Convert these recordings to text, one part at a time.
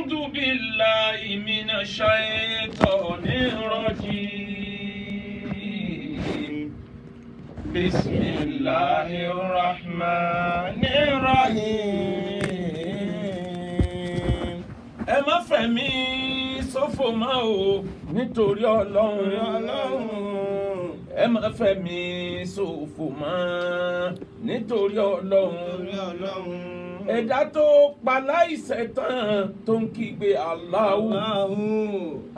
أعوذ بالله من الشيطان الرجيم بسم الله الرحمن الرحيم ẹ má fẹ̀mí ṣòfò mọ́ o nítorí Ọlọ́run ẹ má fẹ̀mí ṣòfò mọ́ nítorí Ọlọ́run ẹ̀dá tó pa láìṣẹ̀ tán tó ń kígbe Allahu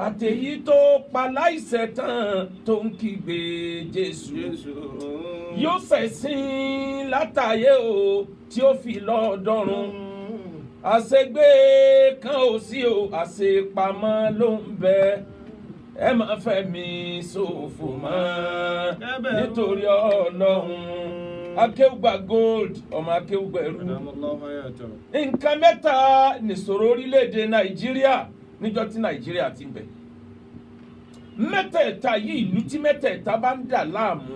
àtèyí tó pa láìṣẹ̀ tán tó ń kígbe Jésù yóò ṣẹ̀sìn látàyè o tí ó fi lọ́dọ̀run àṣegbé kan ò sí o àṣepamọ́ ló ń bẹ ẹ má fẹ̀mí ṣòfò mọ́ nítorí Ọlọ́run. Akéwùgbà gold ọmọ akéwùgbà ẹrú nǹkan mẹ́ta nìṣòro orílẹ̀-èdè Nàìjíríà níjọ́ tí Nàìjíríà ti ń bẹ mẹ́tẹ̀ẹ̀ta yìí ìlú tí mẹ́tẹ̀ẹ̀ta bá ń dà láàmú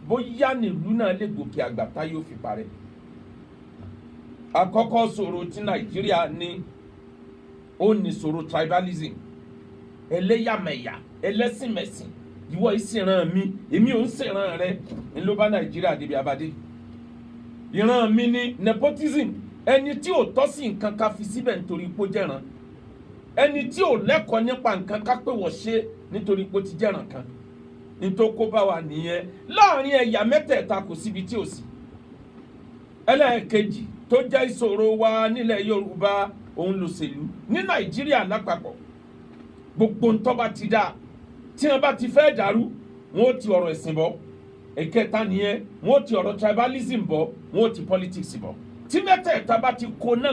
bóyá nílùú náà lè gòkè àgbà tá yóò fi parẹ́. Àkọ́kọ́ ṣòro tí Nàìjíríà ní ó ní ṣòro tribalism ẹlẹ́yàmẹ̀yà ẹlẹ́sìnmẹ̀sìn ìwọ ìsìnràn mi èmi ò ń ṣèràn rẹ ń ló bá Nàìjíríà débi abadé. Ìran mi ní nepotism ẹni tí ò tọ́ sí nǹkan ká fi síbẹ̀ nítorí pé ó jẹ̀ràn ẹni tí ò lẹ́kọ̀ọ́ nípa nǹkan ká pé wọ́n ṣe nítorí pé ó ti jẹ̀ràn kan nítorí kó bá wà nìyẹn láàrin ẹ̀yà mẹ́tẹ̀ẹ̀ta kò síbi tí ò sí. Ẹlẹ́ẹ̀kejì tó jẹ́ ìṣòro wa nílẹ̀ Yorùbá òun lòṣèlú ní Nàìjíríà lápapọ̀ gbogbo ntọ́ bá ti dáa tí wọ́n bá ti fẹ́ dàrú wọ́n ó ti ọ̀rọ̀ ẹ̀sìn bọ̀ ẹ̀kẹta nìyẹn wọ́n ó ti ọ̀rọ̀ tribalism bọ̀ wọ́n ó ti politics bọ̀ tí mẹ́tẹ̀ẹ̀ta bá ti kó náà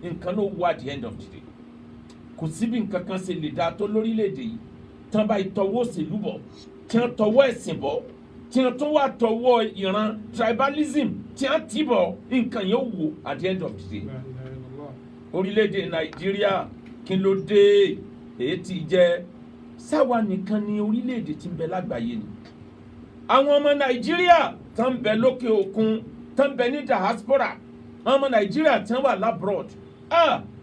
nǹkan ló wà at the end of the day kò síbi nǹkan kan ṣe lè dáa tó lórílẹ̀‐èdè yìí tí wọ́n bá tọwọ́ òṣèlú bọ̀ tí wọ́n tọwọ́ ẹ̀sìn bọ̀ tí wọ́n tún wá tọwọ́ ìran tribalism tí wọ́n ti bọ̀ nǹkan yẹn wò at the end of the day. Orílẹ̀‐èdè Nàìjíríà kí ló dé èyí tí jẹ́ sáwa nìkan ni orílẹ̀-èdè tí ń bẹ lágbàáyé ni àwọn ọmọ Nàìjíríà tó ń bẹ lókè òkun tó ń bẹ ní diaspora àwọn ọmọ Nàìjíríà tí wọ́n wà labroad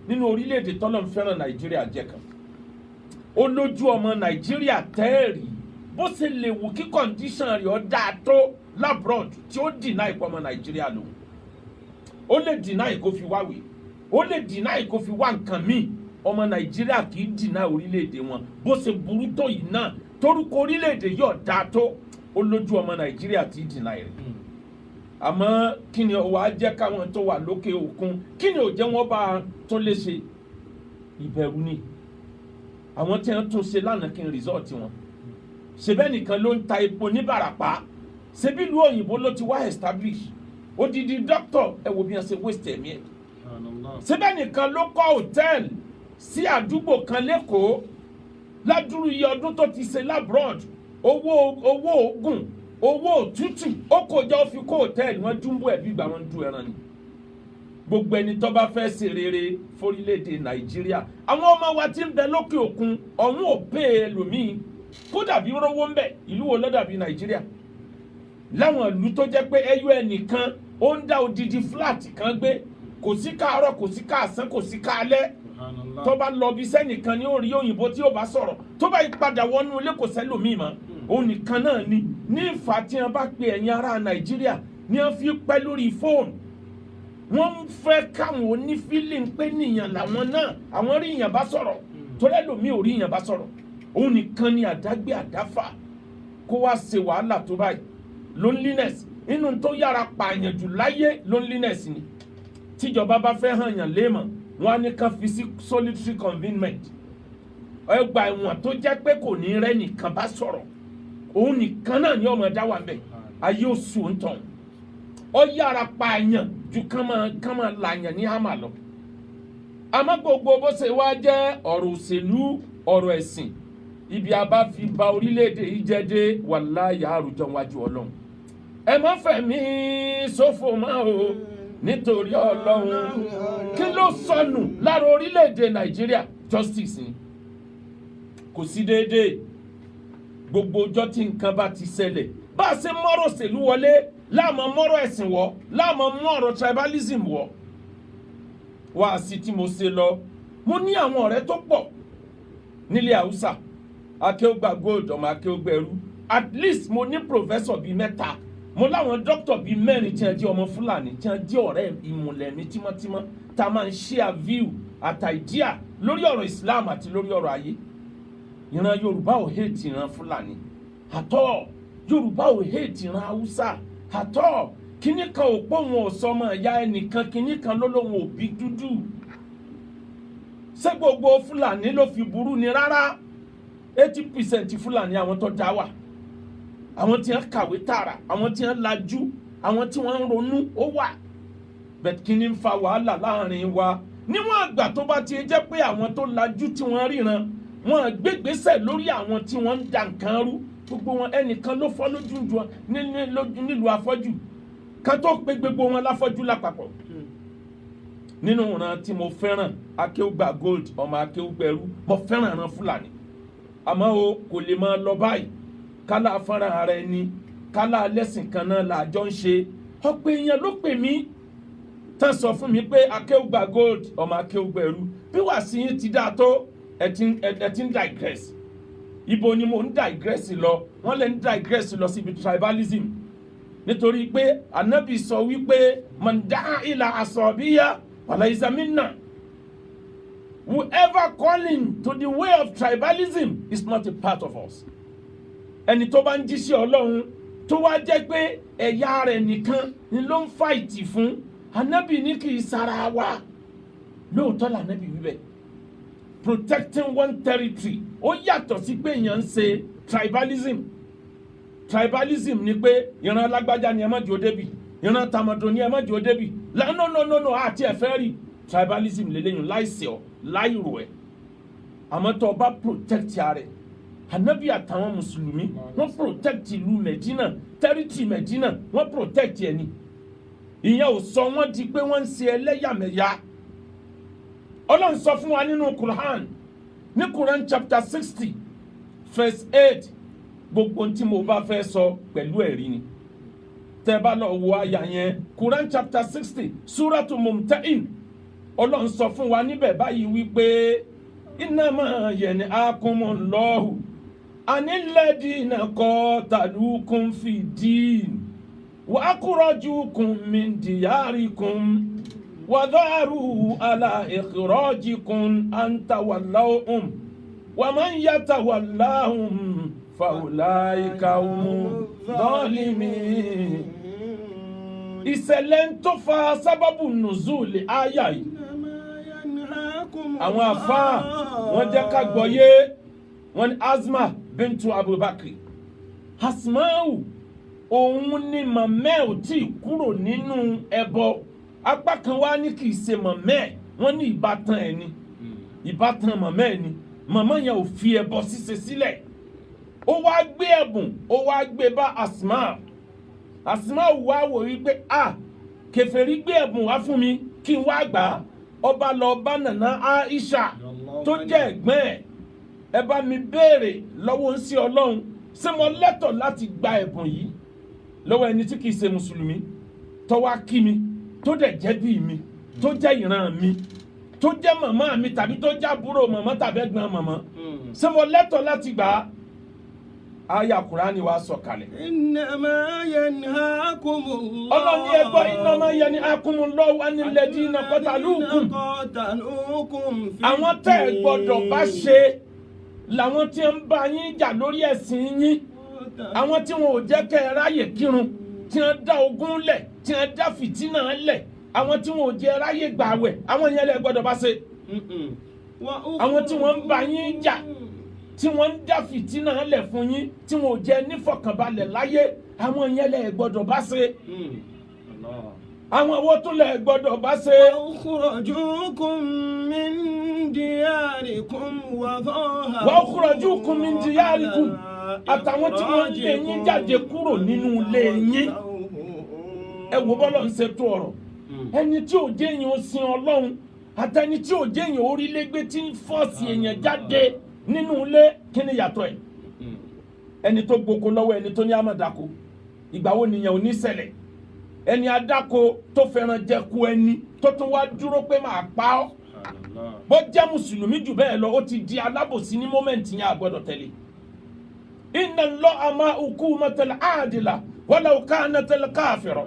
nínú orílẹ̀-èdè tọ́lọ́ ń fẹ́ràn Nàìjíríà jẹ́ kan ó lójú ọmọ Nàìjíríà tẹ́ẹ̀rì bó ṣe lè wù kí condition rẹ̀ ọ́ dáa tó labroad tí ó deny ipò ọmọ Nàìjíríà lòun ó lè deny kó fi wáwé ó lè deny kó fi wá nǹkan míì ọmọ Nàìjíríà kì í dìnnà orílẹ̀-èdè wọn bó ṣe burú tó yìí náà torúkọ orílẹ̀-èdè yóò dáa tó ó lójú ọmọ Nàìjíríà tí í dìnnà rẹ̀ àmọ́ kí ni wàá jẹ́ káwọn tó wà lókè òkun kí ni ò jẹ́ wọ́n bá tó lè ṣe ìbẹ̀rù ni àwọn tí wọ́n tún ṣe lánàá kí n rìsọ́ọ̀tì wọn ṣebẹ́ nìkan ló ń ta epo ní Bàràpá ṣebí ìlú òyìnbó ló ti wá establish odidi doctor ẹ wo bí wọ́n ṣe waste ẹ̀mí ẹ̀ ṣebẹ́ nìkan ló kọ́ hòtẹ́ẹ̀lì sí àdúgbò kan lẹ́kọ̀ọ́ ládùúrú iye ọdún tó ti ṣe labroad owó oògùn owó òtútù ó kọjá ó fi kó hòtẹ́ẹ̀lì wọn dúnbò ẹ̀bí ìgbà wọn dú ẹran ni. Gbogbo ẹni tó bá fẹ́ ṣe rere fórílẹ̀-èdè Nàìjíríà àwọn ọmọ wa ti ń bẹ lókè òkun ọ̀hún ò pé ẹlòmíín kó dàbí rówó ń bẹ ìlú wo ló dàbí Nàìjíríà láwọn ìlú tó jẹ́ pé ẹyọ ẹnìkan ó ń dá odidi flat kan gbé kò sí káàárọ̀ kò sí káàsán kò sí káalẹ́ tó bá lọ bí sẹ́nìkan ní orí òyìnbó tí ó bá sọ̀rọ̀ tó bá padà wọnú ilé kò sẹ́lòmíì mọ́ òun nìkan náà ni ní ìfà tí wọ́n bá pe ẹ̀yin ará Nàìjíríà ní wọ́n fi pẹ́ lórí fóònù wọ́n ń fẹ́ káwọn onífílìn pé nìyàn làwọn náà àwọn rí ìyàn bá sọ̀rọ̀ tó lẹ́lòmíì ò rí ìyàn bá sọ̀rọ̀ òun nìkan ni àdágbé àdáfà kó wá ṣe wàhálà tó báyìí loneliness inú tó yára pààyàn jù láyé loneliness ni tíjọba bá fẹ́ hàn yàn léèmọ̀ wọ́n á ní kan fi sí solitary confinement ẹgbà ẹ̀wọ̀n tó jẹ́ pé kò ní rẹ́ nìkan bá sọ̀rọ̀ òun nìkan náà ni ọmọ ẹ̀dá wà bẹ́ẹ̀ ayé oṣù ń tàn ó yára pààyàn ju kán máa làyàn ní hàmà lọ. Àmọ́ gbogbo bó ṣe wá jẹ́ ọ̀rọ̀ òṣèlú ọ̀rọ̀ ẹ̀sìn ibi a bá fi ba orílẹ̀-èdè yìí jẹ́ dé wàláhì àrùjọ wájú Ọlọ́run ẹ má fẹ̀mí ṣòfò mọ́ o nítorí Ọlọ́run kí ló sọnù lára orílẹ̀-èdè Nàìjíríà justice ni kò sí déédéé gbogbo ọjọ́ tí nǹkan bá ti ṣẹlẹ̀ bá a ṣe mọ́rọ̀ òṣèlú wọlé láàmú mọ́rọ̀ ẹ̀sìn wọ̀ láàmú mọ́rọ̀ tribalism wọ̀ wá sí tí mo ṣe lọ mo ní àwọn ọ̀rẹ́ tó pọ̀ nílẹ̀ Haúsá Akéúgbà Gold ọmọ Akéúgbà ẹrú at least mo ní professor bíi 3 mo láwọn doctor bíi 4 tí wọ́n jẹ́ ọmọ Fúlàní tí wọ́n jẹ́ ọ̀rẹ́ ìmùlẹ̀ mi tímọ́tímọ́ tá a máa ń share view àti idea lórí ọ̀rọ̀ Islam àti lórí ọ̀rọ̀ ayé. Ìran Yorùbá ò hate ìran Fúlàní àtọ́, Yorùbá ò hate ìran Haúsá àtọ́, kíní kan ò pọ̀ wọn ò sọmọ ẹ̀yà ẹnìkan, kíní kan ló lóun ò bí dúdú. Ṣé gbogbo Fúlàní ló fi burú ni? Rárá, 80% Fúlàní àwọn tó dá wà, àwọn tí wọ́n kàwé tààrà, àwọn tí wọ́n lajú, àwọn tí wọ́n ń ronú ó wà. Bẹ́ẹ̀ kíní ń fa wàhálà láàrin wa níwọ̀n àgbà tó bá ti jẹ́ pé àwọn tó lajú tí wọ́n ríran wọn gbégbésẹ̀ lórí àwọn tí wọ́n ń da nǹkan rú. Gbogbo wọn ẹnìkan ló fọ́ lójú ju nílùú afọ́jú kan tó pé gbogbo wọn láfọ́jú lápapọ̀. Nínú ìran tí mo fẹ́ràn Akéúgbà Gold ọmọ Akéúgbà ẹrú, mo fẹ́ràn ìran Fúlàní. Àmọ́ o kò lè máa lọ báyìí kálá afárá ara ẹni, kálá lẹ́sìn kan náà làjọ ń ṣe. Ọ̀pọ̀ èèyàn ló pè mí tán sọ fún mi pé Akéúgbà Gold ọmọ Akéúgbà ẹrú bí wàásù yín ti dáa tó ẹ ti ń digress. Ibo ni mo ń digress lọ? Wọ́n lè ń digress lọ síbi tribalism nítorí pé Ànábì sọ wípé man da'a ila asabiya falaysa minna. Whoever calling to the way of tribalism is not a part of us. Ẹni tó bá ń jíṣẹ́ Ọlọ́run tó wá jẹ́ pé ẹ̀yà rẹ̀ nìkan ni ló ń fàìtì fún, Ànábì ní kì í sara wa. Lóòótọ́ l'Ànábì wí bẹ́ẹ̀. Protecting one territory ó yàtọ̀ sí pé èèyàn ń ṣe tribalism. Tribalism ni pé ìran alágbájá ni ẹ má jò débì, ìran tàmọ̀dò ni ẹ má jò débì. No àti ẹ̀fẹ́ rí tribalism lélẹ́yìn láìsí ọ láìrò ẹ̀. Àmọ́ tó o bá protect ara rẹ̀, Ànábì àtàwọn mùsùlùmí wọ́n protect ìlú Medina, territory Medina wọ́n protect ẹni. Ìyẹn ò sọ wọ́n di pé wọ́n ń ṣe ẹlẹ́yàmẹ̀yà. Ọlọ́run sọ fún wa nínú Quran ní Quran chapter 60 verse 8 gbogbo tí mo bá fẹ́ sọ pẹ̀lú ẹ̀rí ni. Tẹ́ bá lọ wo àyà yẹn Quran chapter 60 Suratu Mumtahin, Ọlọ́run sọ fún wa níbẹ̀ báyìí wípé innama yanhakumullahu anil ladina qatalukum fid-din wa akhrajukum min diyarikum وَظَهَرُوا عَلَى إِخْرَاجِكُمْ أَنْ تَوَلَّوْهُمْ وَمَنْ يَتَوَلَّهُمْ فَأُولَئِكَ هُمُ الظَّالِمُونَ. Ìṣẹ̀lẹ̀ tó fa sábàbù nùzúlì àyà yìí. Àwọn àfáà wọ́n jẹ́ ká gbọ́yé, wọ́n ní Asma bintu Abubakar. Asma'u òun ni màmá ò tí kúrò nínú ẹbọ. Apá kan wá ní kì í ṣe màmá ẹ̀, wọ́n ní ìbátan ẹ̀ ni, ìbátan màmá ẹ̀ ni. Màmá yẹn ò fi ẹbọ ṣíṣe sílẹ̀. Ó wá gbé ẹ̀bùn, ó wá gbé bá Asma. Asma wá wò wípé kèfèrí gbé ẹ̀bùn wá fún mi kí n wá gbà á. Ọba lọ bá Nana Aisha tó jẹ́ ẹ̀gbọ́n ẹ̀. Ẹ bá mi béèrè lọ́wọ́ ń sí Ọlọ́run, ṣé mo lẹ́tọ̀ọ́ láti gba ẹ̀bùn yìí lọ́wọ́ ẹni tí kì í ṣe mùsùlùmí tó wá kí mi, tó dẹ̀ jẹ́ bí mi, tó jẹ́ ìran mi, tó jẹ́ màmá mi tàbí tó jẹ́ àbúrò màmá tàbí ẹ̀gbọ́n màmá. Ṣé mo lẹ́tọ̀ọ́ láti gbà á? Àyá Kùránì wá sọ̀kalẹ̀. Innama yanhakumullahu. Ọlọ́run ní ẹgbọ́ innama yanhakumullahu anil ladina qatalukum. Àwọn tẹ́ ẹ gbọ́dọ̀ bá ṣe làwọn tí ń bá yín jà lórí ẹ̀sìn yín. Àwọn tí wọn ò jẹ́ kẹ́ ẹ ráyè kírun, tí wọ́n dá ogun lẹ̀, tí wọ́n dá fìtínà lẹ̀, àwọn tí wọn ò jẹ́ ráyè gbààwẹ̀, àwọn yẹn lẹ gbọ́dọ̀ bá ṣe. Àwọn tí wọ́n ń bá yín jà, tí wọ́n ń dá fìtínà lẹ̀ fún yín, tí wọn ò jẹ́ nífọ̀kànbalẹ̀ láyé, àwọn yẹn lẹ gbọ́dọ̀ bá ṣe. Àwọn owó tún lẹ gbọ́dọ̀ bá ṣe. Ukhrajukum min diyarikum wa ukhrajukum min diyarikum. Àtàwọn tí wọ́n lé yín jáde kúrò nínú ilé yín. Ẹ wo bọ́lọ̀ ń ṣètò ọ̀rọ̀. Ẹni tí ò jẹ́ èèyàn ó sin Ọlọ́run àtẹni tí ò jẹ́ èèyàn orílẹ̀-ègbé tí ń fọ́ọ̀sì èèyàn jáde nínú ilé, kí ni yàtọ̀ ẹ̀? Ẹni tó gboko lọ́wọ́ ẹni tó ní àmàdàkọ, ìgbà wo nìyẹn ò ní ṣẹlẹ̀? Ẹni adáko tó fẹ́ràn jẹku ẹni tó tún wá dúró pé máa pa ọ́. bó jẹ́ mùsùlùmí jù bẹ́ẹ̀ lọ ó ti di alábòsí ní mọ́mẹ́ǹtì yẹn àgbọ̀dọ̀ tẹ̀lé. inna Allaha ma'a hukumatil adila walau kanatil kafira.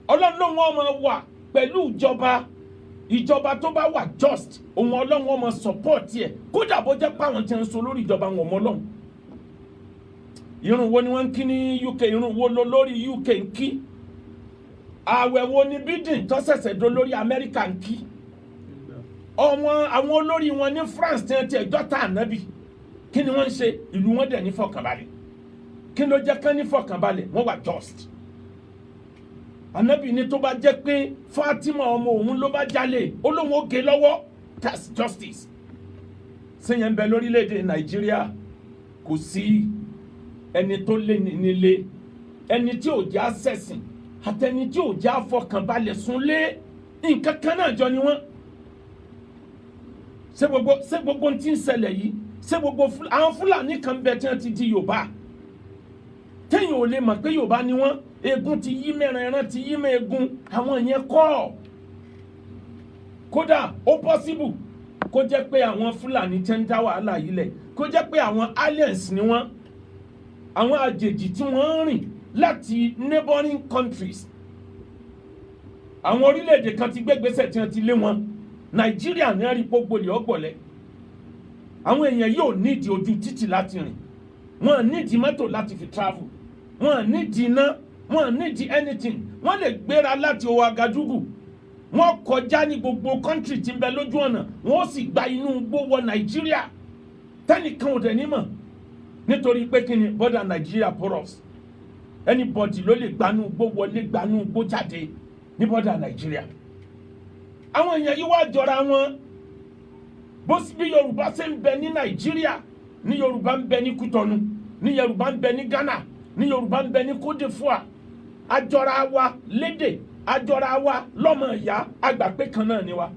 Ọlọ́run ló wọ́n máa wà pẹ̀lú ìjọba tó bá wà just òun Ọlọ́run wọ́n máa support ẹ̀ kódà bó jẹ́ pàwọn tí ń so lórí ìjọba wọn mọ́ Ọlọ́run. Irun wo ni wọ́n ń kí ní UK, irun wo ló lórí UK ń kí, ààwẹ̀ wo ni Biden tó ṣẹ̀ṣẹ̀ dó lórí Amẹ́ríkà ń kí, àwọn olórí wọn ní France tí wọ́n ti ẹjọ́ ta ànábì kí ni wọ́n ń ṣe, ìlú wọn dẹ̀ ní fọkànbalẹ̀. Kí ló jẹ́ kán ní fọkànbalẹ̀, wọ́n wà just. Ànábì ní tó bá jẹ́ pé Fatima ọmọ òun ló bá jalè ó lóun ó gé lọ́wọ́, that's justice. Sẹ́yìn ń bẹ lórílẹ̀‐èdè Nàìjíríà kò sí ẹni tó lé nílé, ẹni tí ò já sẹ̀sìn àtẹni tí ò já fọkànbalẹ̀ súnlé nǹkan kan náà jọ ni wọ́n. Ṣé gbogbo tí ń ṣẹlẹ̀ yìí, ṣé gbogbo àwọn Fúlàní kan bẹ tí wọ́n ti di Yorùbá téèyàn ò lè mọ̀ pé Yorùbá ni wọ́n, egun ti yí mẹ́ran, ẹran ti yí mẹ́ egun, àwọn yẹn kọ́. Kódà ó possible kó jẹ́ pé àwọn Fúlàní tẹ́ ń dá wàhálà yìí lẹ̀ kó jẹ́ pé àwọn aliens ni wọ́n, àwọn àjèjì tí wọ́n ń rìn láti neighboring countries. Àwọn orílẹ̀-èdè kan ti gbégbésẹ̀ tí wọ́n ti lé wọn. Nàìjíríà ní àrí pọ́gbọ́lẹ̀ ọgbọ̀lẹ̀. Àwọn èèyàn yóò nídìí ojú títì láti rìn, wọ́n nídìí mọ́tò láti fi travel, wọ́n nídìí iná, wọ́n nídìí anything. Wọ́n lè gbéra láti Ouagadougou, wọ́n kọjá ní gbogbo country tí ń bẹ lójú ọ̀nà, wọ́n sì gba inú igbó wọ Nàìjíríà tẹ́nìkan ò dẹ̀ nímọ̀ nítorí pé kí ni border Nàìjíríà porous, anybody ló lè gbanú igbó wọlé gbanú igbó jáde ní border Nàìjíríà. Àwọn èèyàn yìí wá jọra wọn. Bó sì bí Yorùbá ṣe ń bẹ ní Nàìjíríà ní Yorùbá ń bẹ ní Kútọ̀nù, ní Yorùbá ń bẹ ní Ghana, ní Yorùbá ń bẹ ní Côte d'Ivoire. Àjọra wa lédè, àjọra wa lọ́mọ ìyá, àgbà pé kan náà ni wa.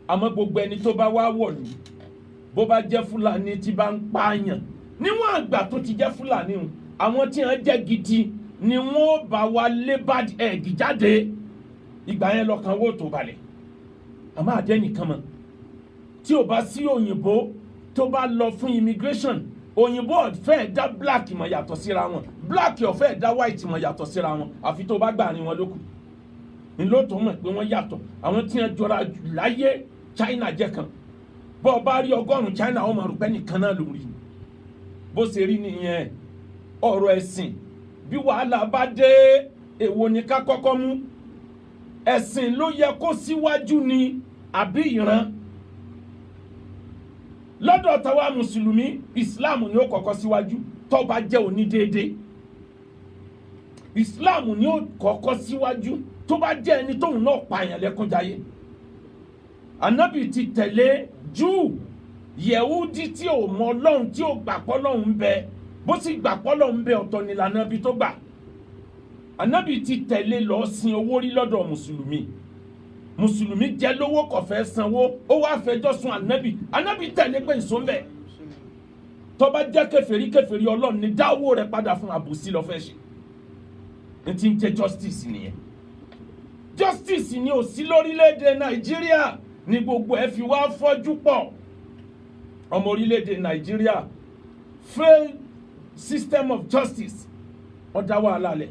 Àmọ́ gbogbo ẹni tó bá wá wọ̀lú bó bá jẹ́ Fúlàní tí bá ń pààyàn níwọ̀n àgbà tó ti jẹ́ Fúlàní o, àwọn tí wọ́n jẹ́ gidi ni wọ́n bá wa lé bad egg jáde. Ìgbà yẹn lọ́kàn wó tó balẹ̀. Àmọ́ àdé nìkan mọ̀ tí ò bá sí òyìnbó tó bá lọ fún immigration, òyìnbó fẹ́ dá black mọ̀ yàtọ̀ síra wọn, black ó fẹ́ dá white mọ̀ yàtọ̀ síra wọn, àfi tó bá gbà ní wọn lókù. Ńlọ́tọ̀ mọ̀ pé wọ́n yàtọ̀. Àwọn tí wọ́n jọra jù láyé China jẹ́ kan, bó bá rí 100 China ó máa rò pé nìkan náà lórí. Bó ṣe rí nìyẹn. Ọ̀rọ̀ ẹ̀sìn bí wàhálà bá dé, èwo ni ká kọ́kọ́ mú? Ẹ̀sìn ló yẹ kó síwájú ni àbí ìran? Lọ́dọ̀ tàwa mùsùlùmí, Islam ni ó kọ́kọ́ síwájú tó bá jẹ́ onídéédé. Islam ni ó kọ́kọ́ síwájú tó bá jẹ́ ẹni tóun náà pààyàn lẹ́kúnjayé. Ànábì ti tẹ̀lé Júù, Yẹ̀húdí tí ò mọ Ọlọ́run, tí ò gbà pé Ọlọ́run ń bẹ, bó sì gbà pé Ọlọ́run ń bẹ ọ̀tọ̀ ni ìlànà bí tó gbà. Ànábì ti tẹ̀lé lọ sin owó rí lọ́dọ̀ mùsùlùmí. Mùsùlùmí jẹ́ lówó kò fẹ́ sanwó, ó wá fẹjọ́ sùn Ànábì tẹ̀lé pé ìsó ń bẹ. Tó bá jẹ́ kèfèrí Ọlọ́run ni dá owó rẹ̀ padà fún àbòsí lọ fẹ́ ṣe. Ní ti ń jẹ́ justice nìyẹn. Justice ni ò sí lórílẹ̀‐èdè Nàìjíríà ní gbogbo ẹ̀ fi wá fọ́jú pọ̀. Ọmọ orílẹ̀‐èdè Nàìjíríà failed system of justice ó dá wàhálà lẹ̀,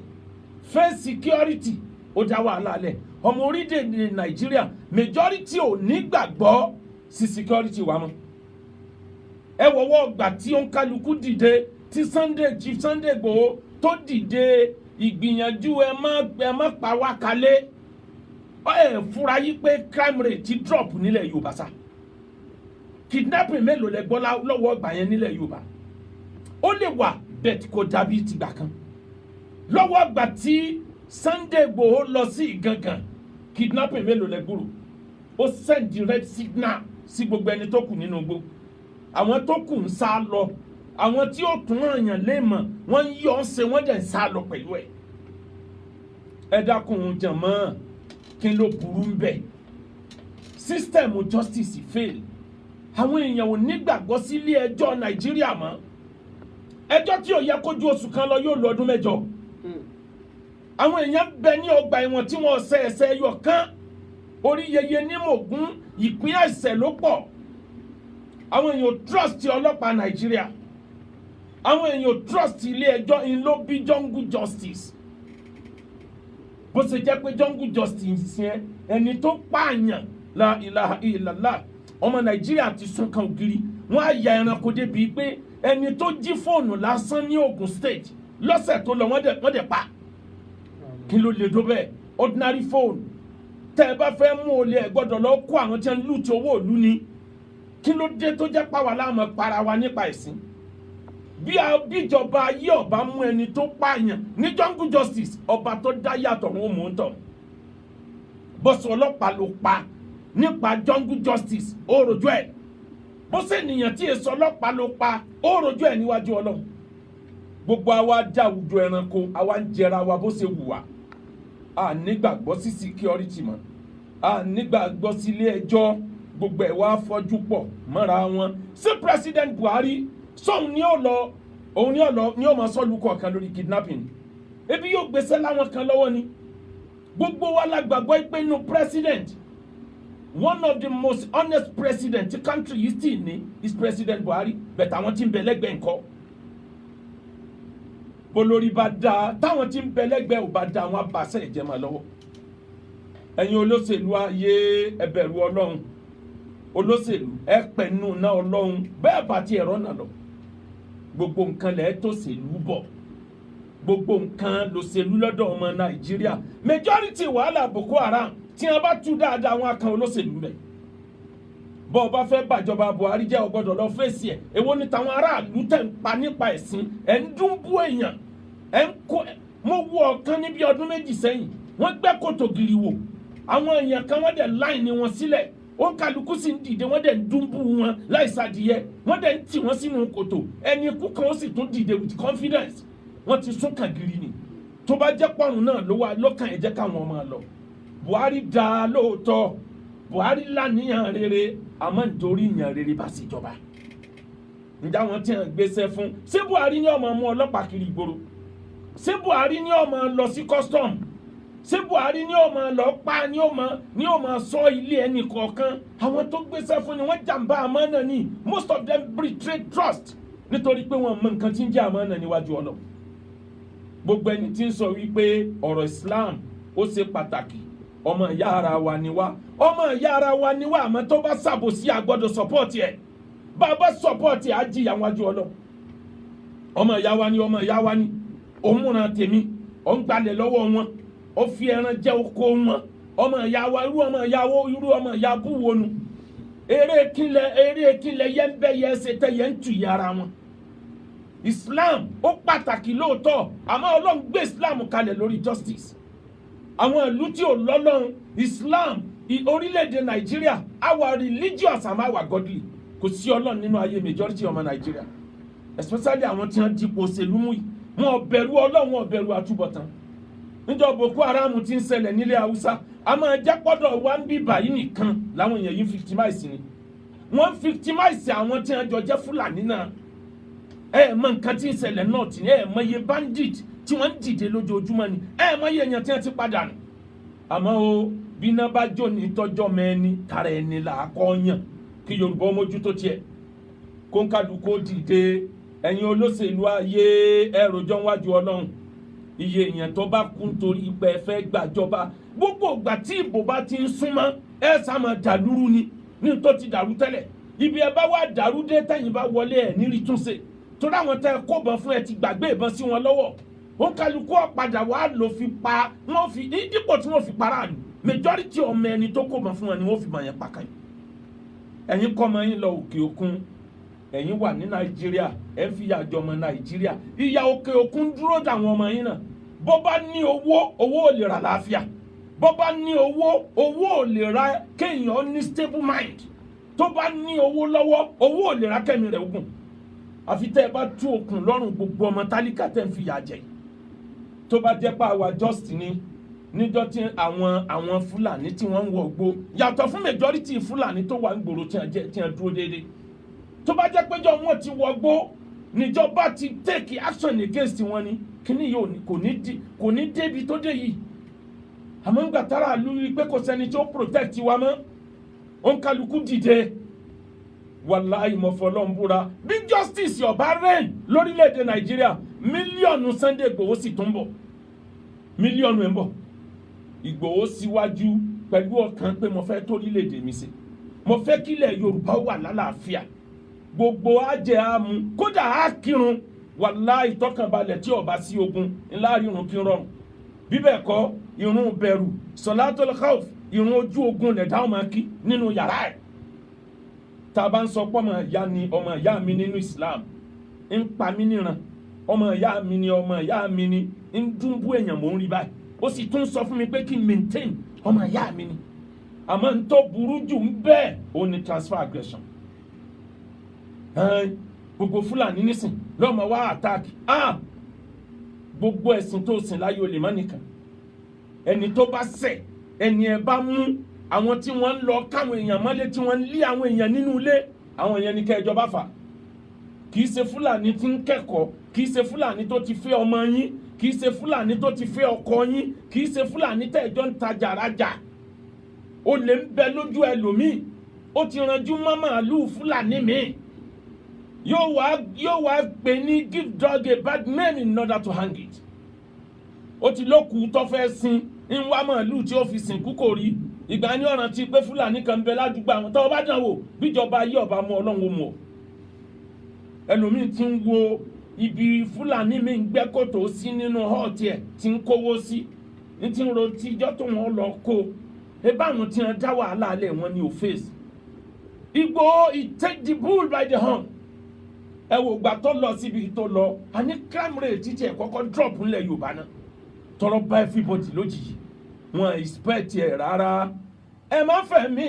failed security ó dá wàhálà lẹ̀. Ọmọ orílẹ̀‐èdè Nàìjíríà majority ò ní gbàgbọ́ sí security wa mọ́. Ẹ wọ́wọ́ gbà tí ó ń kálukú dìde tí Chief Sunday Igboho tó dìde ìgbìyànjú ẹ má pa wá kalẹ̀. Ẹ fura yí pé crime rate ti drop nílẹ̀ Yorùbá sá. Kidnapping mélòó lẹ gbọ́ lọ́wọ́ ọgbà yẹn nílẹ̀ Yorùbá? Ó lè wà bẹ́ẹ̀ kò dàbí tìgbà kan. Lọ́wọ́ ọgbà tí Sunday Igboho lọ sí Ìgangan, kidnapping mélòó lẹ gbúrò? Ó send red signal sí gbogbo ẹni tó kù nínú igbó. Àwọn tó kù ń sá lọ, àwọn tí ó tún àyàn lè mọ̀ wọ́n ń yọ ọ́ ṣe wọ́n dẹ̀ ń sá lọ pẹ̀lú ẹ̀. Ẹ dákun jàmọ́, kí ló burú ń bẹ̀? System justice fail. Àwọn èèyàn ò nígbàgbọ́ sí ilé ẹjọ́ Nàìjíríà mọ́. Ẹjọ́ tí ò yẹ kó ju oṣù kan lọ yóò lọ ọdún mẹ́jọ. Àwọn èèyàn bẹ ní ọgbà ẹ̀wọ̀n tí wọ́n ṣe ẹ̀ṣẹ̀ ẹyọ kan orí yeye ní mògún ìpín ẹ̀ṣẹ̀ ló pọ̀. Àwọn èèyàn trust ọlọ́pàá Nàìjíríà, àwọn èèyàn trust ilé ẹjọ́ in ló bí jungle justice. Bó ṣe jẹ́ pé jungle justice yẹn ẹni tó pààyàn la ilaha illallah ọmọ Nàìjíríà ti sún kan ògiri. Wọ́n á ya ẹranko débi pé ẹni tó jí fóònù lásán ní Ogun State lọ́sẹ̀ tó lọ wọ́n dẹ̀ pa. Kí ló lè dó bẹ́ẹ̀? Ordinary phone tẹ́ ẹ bá fẹ́ mú olè ẹ gbọ́dọ̀ lọ kó àwọn tí wọ́n lù tí owó ìlú ni. Kí ló dé tó jẹ́ pàwọ́ láàmú para wa nípa ẹ̀sìn? Bí ìjọba ayé ọba mú ẹni tó pààyàn ní jungle justice, ọba tó dá yàtọ̀ wọn mú un tọ̀. Bọ́sù ọlọ́pàá ló pa nípa jungle justice ó rojú ẹ̀. Bó ṣe ènìyàn tí èso ọlọ́pàá ló pa ó rojú ẹ̀ níwájú Ọlọ́run. Gbogbo àwa já àwùjọ ẹranko, àwa ń jẹra wa bó ṣe wù wá. A nígbàgbọ́ sí security mọ́, a nígbàgbọ́ sí ilé ẹjọ́, gbogbo ẹ̀ wá fọ́jú pọ̀ mọ́ra wọn. Sí President Buhari sóun ni ó lọ, òun ni ó máa sọ lukọ̀ kan lórí kidnapping. Ebi yóò gbèsè láwọn kan lọ́wọ́ ni. Gbogbo wa la gbàgbọ́ pé inú president, one of the most honest president the country yìí still ní is President Buhari, bẹ̀tẹ̀ àwọn tí ń bẹ lẹ́gbẹ̀ẹ́ ńkọ́. Bolórí bá dáa, táwọn tí ń bẹ lẹ́gbẹ̀ẹ́ ò bá dáa, àwọn abàṣẹ ìjẹmọ́ lọ́wọ́. Ẹ̀yin olóṣèlú ayé ẹ bẹ̀rù Ọlọ́run. Olóṣèlú ẹ pẹ̀nù náà Ọlọ́run bẹ́ẹ̀ bá ti ẹ̀rọ náà lọ. Gbogbo nǹkan lẹ́ẹ̀ tó ṣèlú bọ̀. Gbogbo nǹkan lòṣèlú lọ́dọ̀ ọmọ Nàìjíríà. Majority wàhálà Boko Haram tí wọ́n bá tú dáadáa wọn kan olóṣèlú rẹ̀. Bọ́ ọba fẹ́ bàjọba Buhari jẹ́ ó gbọ́dọ̀ lọ fèsì ẹ̀. Èwo ni tàwọn aráàlú tẹ̀ ń pa nípa ẹ̀sìn ẹ̀ ń dún bú èèyàn ẹ̀ ń kó. Mo wo ọ̀kan níbi ọdún méjì sẹ́yìn wọ́n gbẹ́ kòtò gírí wò àwọn èèyàn kan wọ́n dẹ̀ láìní wọn sílẹ̀ ó kálukú sì ń dìde wọ́n dẹ̀ ń dún bú wọn láìsàdìyẹ wọ́n dẹ̀ ń tì wọ́n sínú kòtò ẹni ikú kan ó sì tún dìde with confidence wọ́n ti sún kàn gírí ni. Tó bá jẹ́ pọ̀rùn náà ló wà lọ́kàn ẹ̀ jẹ́ káwọn máa lọ. Buhari dáa lóòótọ́, Buhari láníyàn rere, àmọ́ nítorí ìyàn rere bá ṣèjọba. Ǹjẹ́ àwọn tí wọ́n gbéṣẹ́ fún ṣé Buhari ni ó máa mú ọlọ́pàá kiri ìgboro? Ṣé Buhari ni ó máa lọ sí custom? Ṣé Buhari ni ó máa lọ pa ni ó máa sọ ilé ẹnì kọ̀ọ̀kan? Àwọn tó gbéṣẹ́ fún ni wọ́n jàǹbá àmánà ni. Most of them betray trust nítorí pé wọ́n mọ nǹkan tí ń jẹ́ àmánà níwájú Ọlọ́run. Gbogbo ẹni tí ń sọ wípé ọ̀rọ̀ Islam ó ṣe pàtàkì, ọmọ ìyá ara wa ni wá, ọmọ ìyá ara wa ni wá, àmọ́ tó bá ṣàbòsí a gbọ́dọ̀ support ẹ̀. Bàbá support ẹ̀ á jìyà wájú Ọlọ́run. Ọmọ ìyá wa ni, òun múra tèmi, ó ń gbalẹ̀ lọ́wọ́ wọn, ó fi ẹran jẹ oko wọn. Ọmọ ìyá wa irú ọmọ ìyá bú wo nu. Eré kílẹ̀ yẹn ń bẹ́ yẹn ṣe tẹ́ yẹn ń tù yàrá wọn. Islam ó pàtàkì lóòótọ́, àmọ́ Ọlọ́run gbé Islam kalẹ̀ lórí justice. Àwọn ìlú tí ò lọ́lọ́run Islam orílẹ̀-èdè Nàìjíríà our religious and our godly kò sí Ọlọ́run nínú ayé majority ọmọ Nàìjíríà, especially àwọn tí wọ́n dipò òṣèlú mú yìí wọn ò bẹ̀rù Ọlọ́run, wọn ò bẹ̀rù àtúbọ̀tán. Níjọ́ Boko Haram ti ń ṣẹlẹ̀ nílẹ̀ Haúsá a máa jẹ́ pọ́dọ̀ wá ń bí báyìí nìkan láwọn èèyàn yìí victimize ni. Wọ́n victimize àwọn tí wọ́n jọ jẹ́ Fúlàní náà. Mọ nǹkan tí ń ṣẹlẹ̀ náà tì ní mọ iye bandit tí wọ́n ń dìde lójoojúmọ́ ni mọ iye èèyàn tí wọ́n ti padà nù. Àmọ́ o bí iná bá jó ní tọ́jọ́ mẹ́ni tara ẹni là á kọ́ yàn kí Yorùbá mójútó tiẹ̀ kó ń kálukó dìde. Ẹ̀yin olóṣèlú ayé ẹ̀rọjọ́ wájú Ọlọ́run, iye èèyàn tó bá kú nítorí pé ẹ fẹ́ gbàjọba gbogbo ìgbà tí ìbò bá ti ń súnmọ́ sá máa dàlúrú ni ní tó ti dàrú tẹ́lẹ̀. Ibi ẹ bá wá dàrú dé tẹ̀yìn bá wọlé ẹ̀ nírí túnṣe torí àwọn tẹ́ kó bọ̀ fún ẹ ti gbàgbé ìbọn sí wọn lọ́wọ́. Ó kálukú ọ̀padà wàá lò fi pa wọ́n fi dípò tí wọ́n fi para lù majority ọmọ ẹni tó kó bọ̀ fún wọn ni wọ́n fi mọ̀ yẹn pàkàn yìí. Ẹ̀yin kọ́ ọmọ yín lọ òkè òkun, ẹ̀yin wà ní Nàìjíríà ẹ fi ìyà jẹ ọmọ Nàìjíríà. Ìyà òkè òkun dúró dàwọn ọmọ yín náà. Bó bá ní owó ò lè ra láàfíà. Bó bá ní owó ò lè ra kéèyàn ní stable mind. Tó bá ní owó lọ́wọ́ ò lè ra kẹ́mi rẹ̀ ogun. Àfi tẹ́ ẹ bá tú okùn lọ́rùn gbogbo ọmọ tálíkà tẹ́ ń fi ìyà jẹ. Tó bá jẹ́ pé àwa just ni níjọ́ tí àwọn Fúlàní tí wọ́n ń wọ gbó yàtọ̀ fún majority Fúlàní tó wà ń gbòòrò tí wọ́n dúró déédéé. Tó bá jẹ́ péjọ wọn ti wọ gbó níjọba ti take action against wọn ni kíní yóò kò ní débi tó dé yìí. àmọ́ ń gbà tára lu pé kò sẹ́ni tí ó protect wa mọ́ ó ń kálukú dìde wàláhì mọ̀fọ́lọ́ ń búra bí justice ọba reign lórílẹ̀‐èdè Nàìjíríà mílíọ̀nù Sunday Igboho sì tún bọ̀ mílíọ̀nù ẹ̀ ń bọ̀ Igboho síwájú pẹ̀lú ọkàn pé mo fẹ́ torílẹ̀‐èdè mi ṣe mo fẹ́ kílẹ̀ Yorùbá wà lálàáfíà gbogbo ajẹ́ àmú kódà á kírun wàláhì ìtọ́kànbalẹ̀ tí ọba sí ogun ńlá rírun kí n rọrùn bíbẹ̀ kọ́ irun bẹ̀rù sọ̀látọ́lá káwọ̀ irun ojú ogun lẹ̀dá ọmọ kí nínú yàrá ẹ̀ tá a bá ń sọ pé ọmọ ìyá ni ọmọ ìyá mi nínú Islam ń pa mí níran ọmọ ìyá mi ni ọmọ ìyá mi ni ń dúnbú èèyàn mò ń rí báyìí ó sì tún sọ fún mi pé kí n maintain ọmọ ìyá mi ni àmọ́ n tó burú jù ń bẹ́ẹ̀ ó ní transfer aggression gbogbo Fúlàní nísìn lọ́mọ wá àtàkì gbogbo ẹ̀sìn tó sìn láyé olè má nìkan ẹni tó bá ṣẹ̀ ẹni ẹ bá mú àwọn tí wọ́n ń lọ káwọn èèyàn mọ́lé tí wọ́n ń lé àwọn èèyàn nínú ilé àwọn èèyàn ní kẹjọ bá fà kì í ṣe Fúlàní tí ń kẹ́kọ̀ọ́ kì í ṣe Fúlàní tó ti fẹ́ ọmọ yín kì í ṣe Fúlàní tó ti fẹ́ ọkọ yín kì í ṣe Fúlàní tẹ̀jọ́ ń tajà rájà ó lè ń bẹ lójú ẹlòmíì ó ti ranjú mọ́ màálùú Fúlàní míì yóò wá pè ní give dog a bad name in order to hang it ó ti lókùú tó fẹ́ sin ń wá màálùú tí ó fi sìnkú kò rí ìgbà ní ọ̀ràn tí pé Fúlàní kan ń bẹ ládùúgbò àwọn tó bá dàn wò bíjọba ayé ọba mú Ọlọ́run ó mú ọ ẹlòmíì ti ń wo ibi Fúlàní mi ń gbẹ́ kòtò sí nínú họ́ọ̀tì ẹ̀ tí ń kówó sí ní ti ń ro tíjọ́ tó wọ́n lọ kó ebá àwọn tí wọ́n dá wàhálà alẹ́ wọn ní òfèsì Igboho he take the bull by the horn ẹ wò gbà tó lọ síbi tó lọ àní crime rate títí ẹ̀ kọ́kọ́ drop ńlẹ̀ Yorùbá náà tọrọ bá everybody lójijì wọn expect ẹ rárá ẹ má fẹ́ mi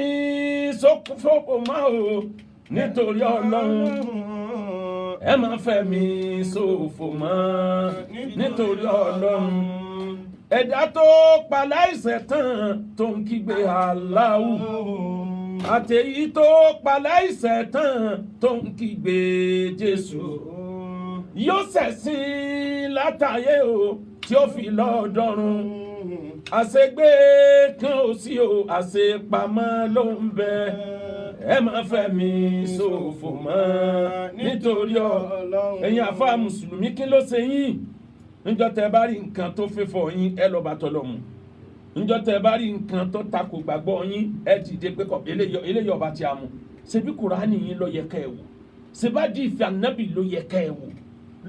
sófò mọ́ o nítorí Ọlọ́run ẹ má fẹ́ mi sófò mọ́ nítorí Ọlọ́run ẹ̀dá tó paláìṣẹ̀ tán tó ń kígbe Allahu àtẹ̀yí tó paláìṣẹ̀ tán tó ń kígbe Jésù yóò ṣẹ̀sìn látàyè o tí ó fi lọ́ọ̀dọ́run àṣegbé kan ò sí o àṣepamọ́ ló ń bẹ ẹ má fẹ́ mi ṣòfò mọ́ nítorí Ọlọ́run ẹ̀yin àfáà mùsùlùmí kí ló ṣe yín níjọ́ tẹ́ bá rí nǹkan tó fẹ́ fọ yín ẹ lọ bá tọ́lọ̀ mu níjọ́ tẹ́ bá rí nǹkan tó takò gbàgbọ́ yín ẹ dìde pé kọ́ eléyìí ọba tí a mú ṣebí Kùránì yín ló yẹ ká ẹ wò ṣebádìí ìfẹ́ ànábì ló yẹ ká ẹ wò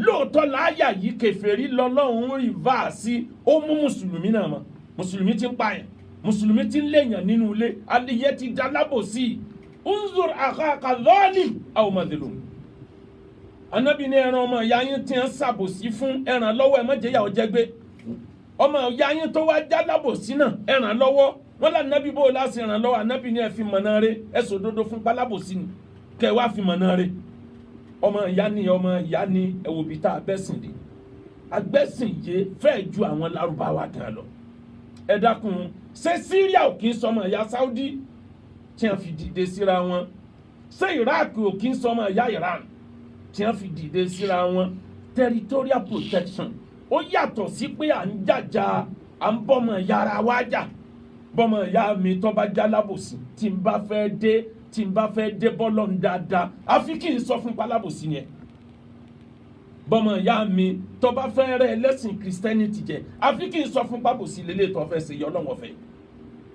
lóòótọ́ láyà yìí kèfèrí lọ́lọ́run rìvásì ó mú mùsùlùmí náà mọ́ mùsùlùmí ti ń pààyàn mùsùlùmí ti ń léèyàn nínú ilé adìyẹ ti da lábòsí unzur akhaka zalim aw madlum ànábì ní ẹran ọmọ ìyá yín tí ń ṣàbòsí fún ẹran lọ́wọ́ ẹ má jẹ́ ìyà ó jẹ gbé ọmọ ìyá yín tó wá já lábòsí náà ẹran lọ́wọ́ wọn là nábì bó láti ẹran lọ́wọ́ ànábì ní ẹ fi mọ̀nà rẹ ẹ sòdodo fún pálábòsí ni kẹ wá fi mọ̀nà rẹ ọmọ ìyá ni ẹwò bíi tá a bẹ́sìn dé agbẹ́sìn yé fẹ́ẹ̀ ju àwọn lárúbáwá gan lọ ẹ dákun ṣé Syria ò kí ń sọmọ ìyá Saudi tí wọ́n fi dìde síra wọn ṣé Iraq ò kí ń sọmọ ìyá Iran tí wọ́n fi dìde síra wọn territorial protection ó yàtọ̀ sí pé à ń jàjà à ń bọ́mọ ìyá ara wa jà bọ́mọ ìyá mi tó bá já lábòsí tí n bá fẹ́ dé bọ́lọ̀ ń dáadáa àfi kí n sọ fún pálábòsí yẹn bọ́mọ ìyá mi tó bá fẹ́ rẹ́ ẹlẹ́sìn Christianity jẹ àfi kí n sọ fún pábòsí lélẹ̀ tó fẹ́ ṣe yọ ọlọ́wọ́ fẹ́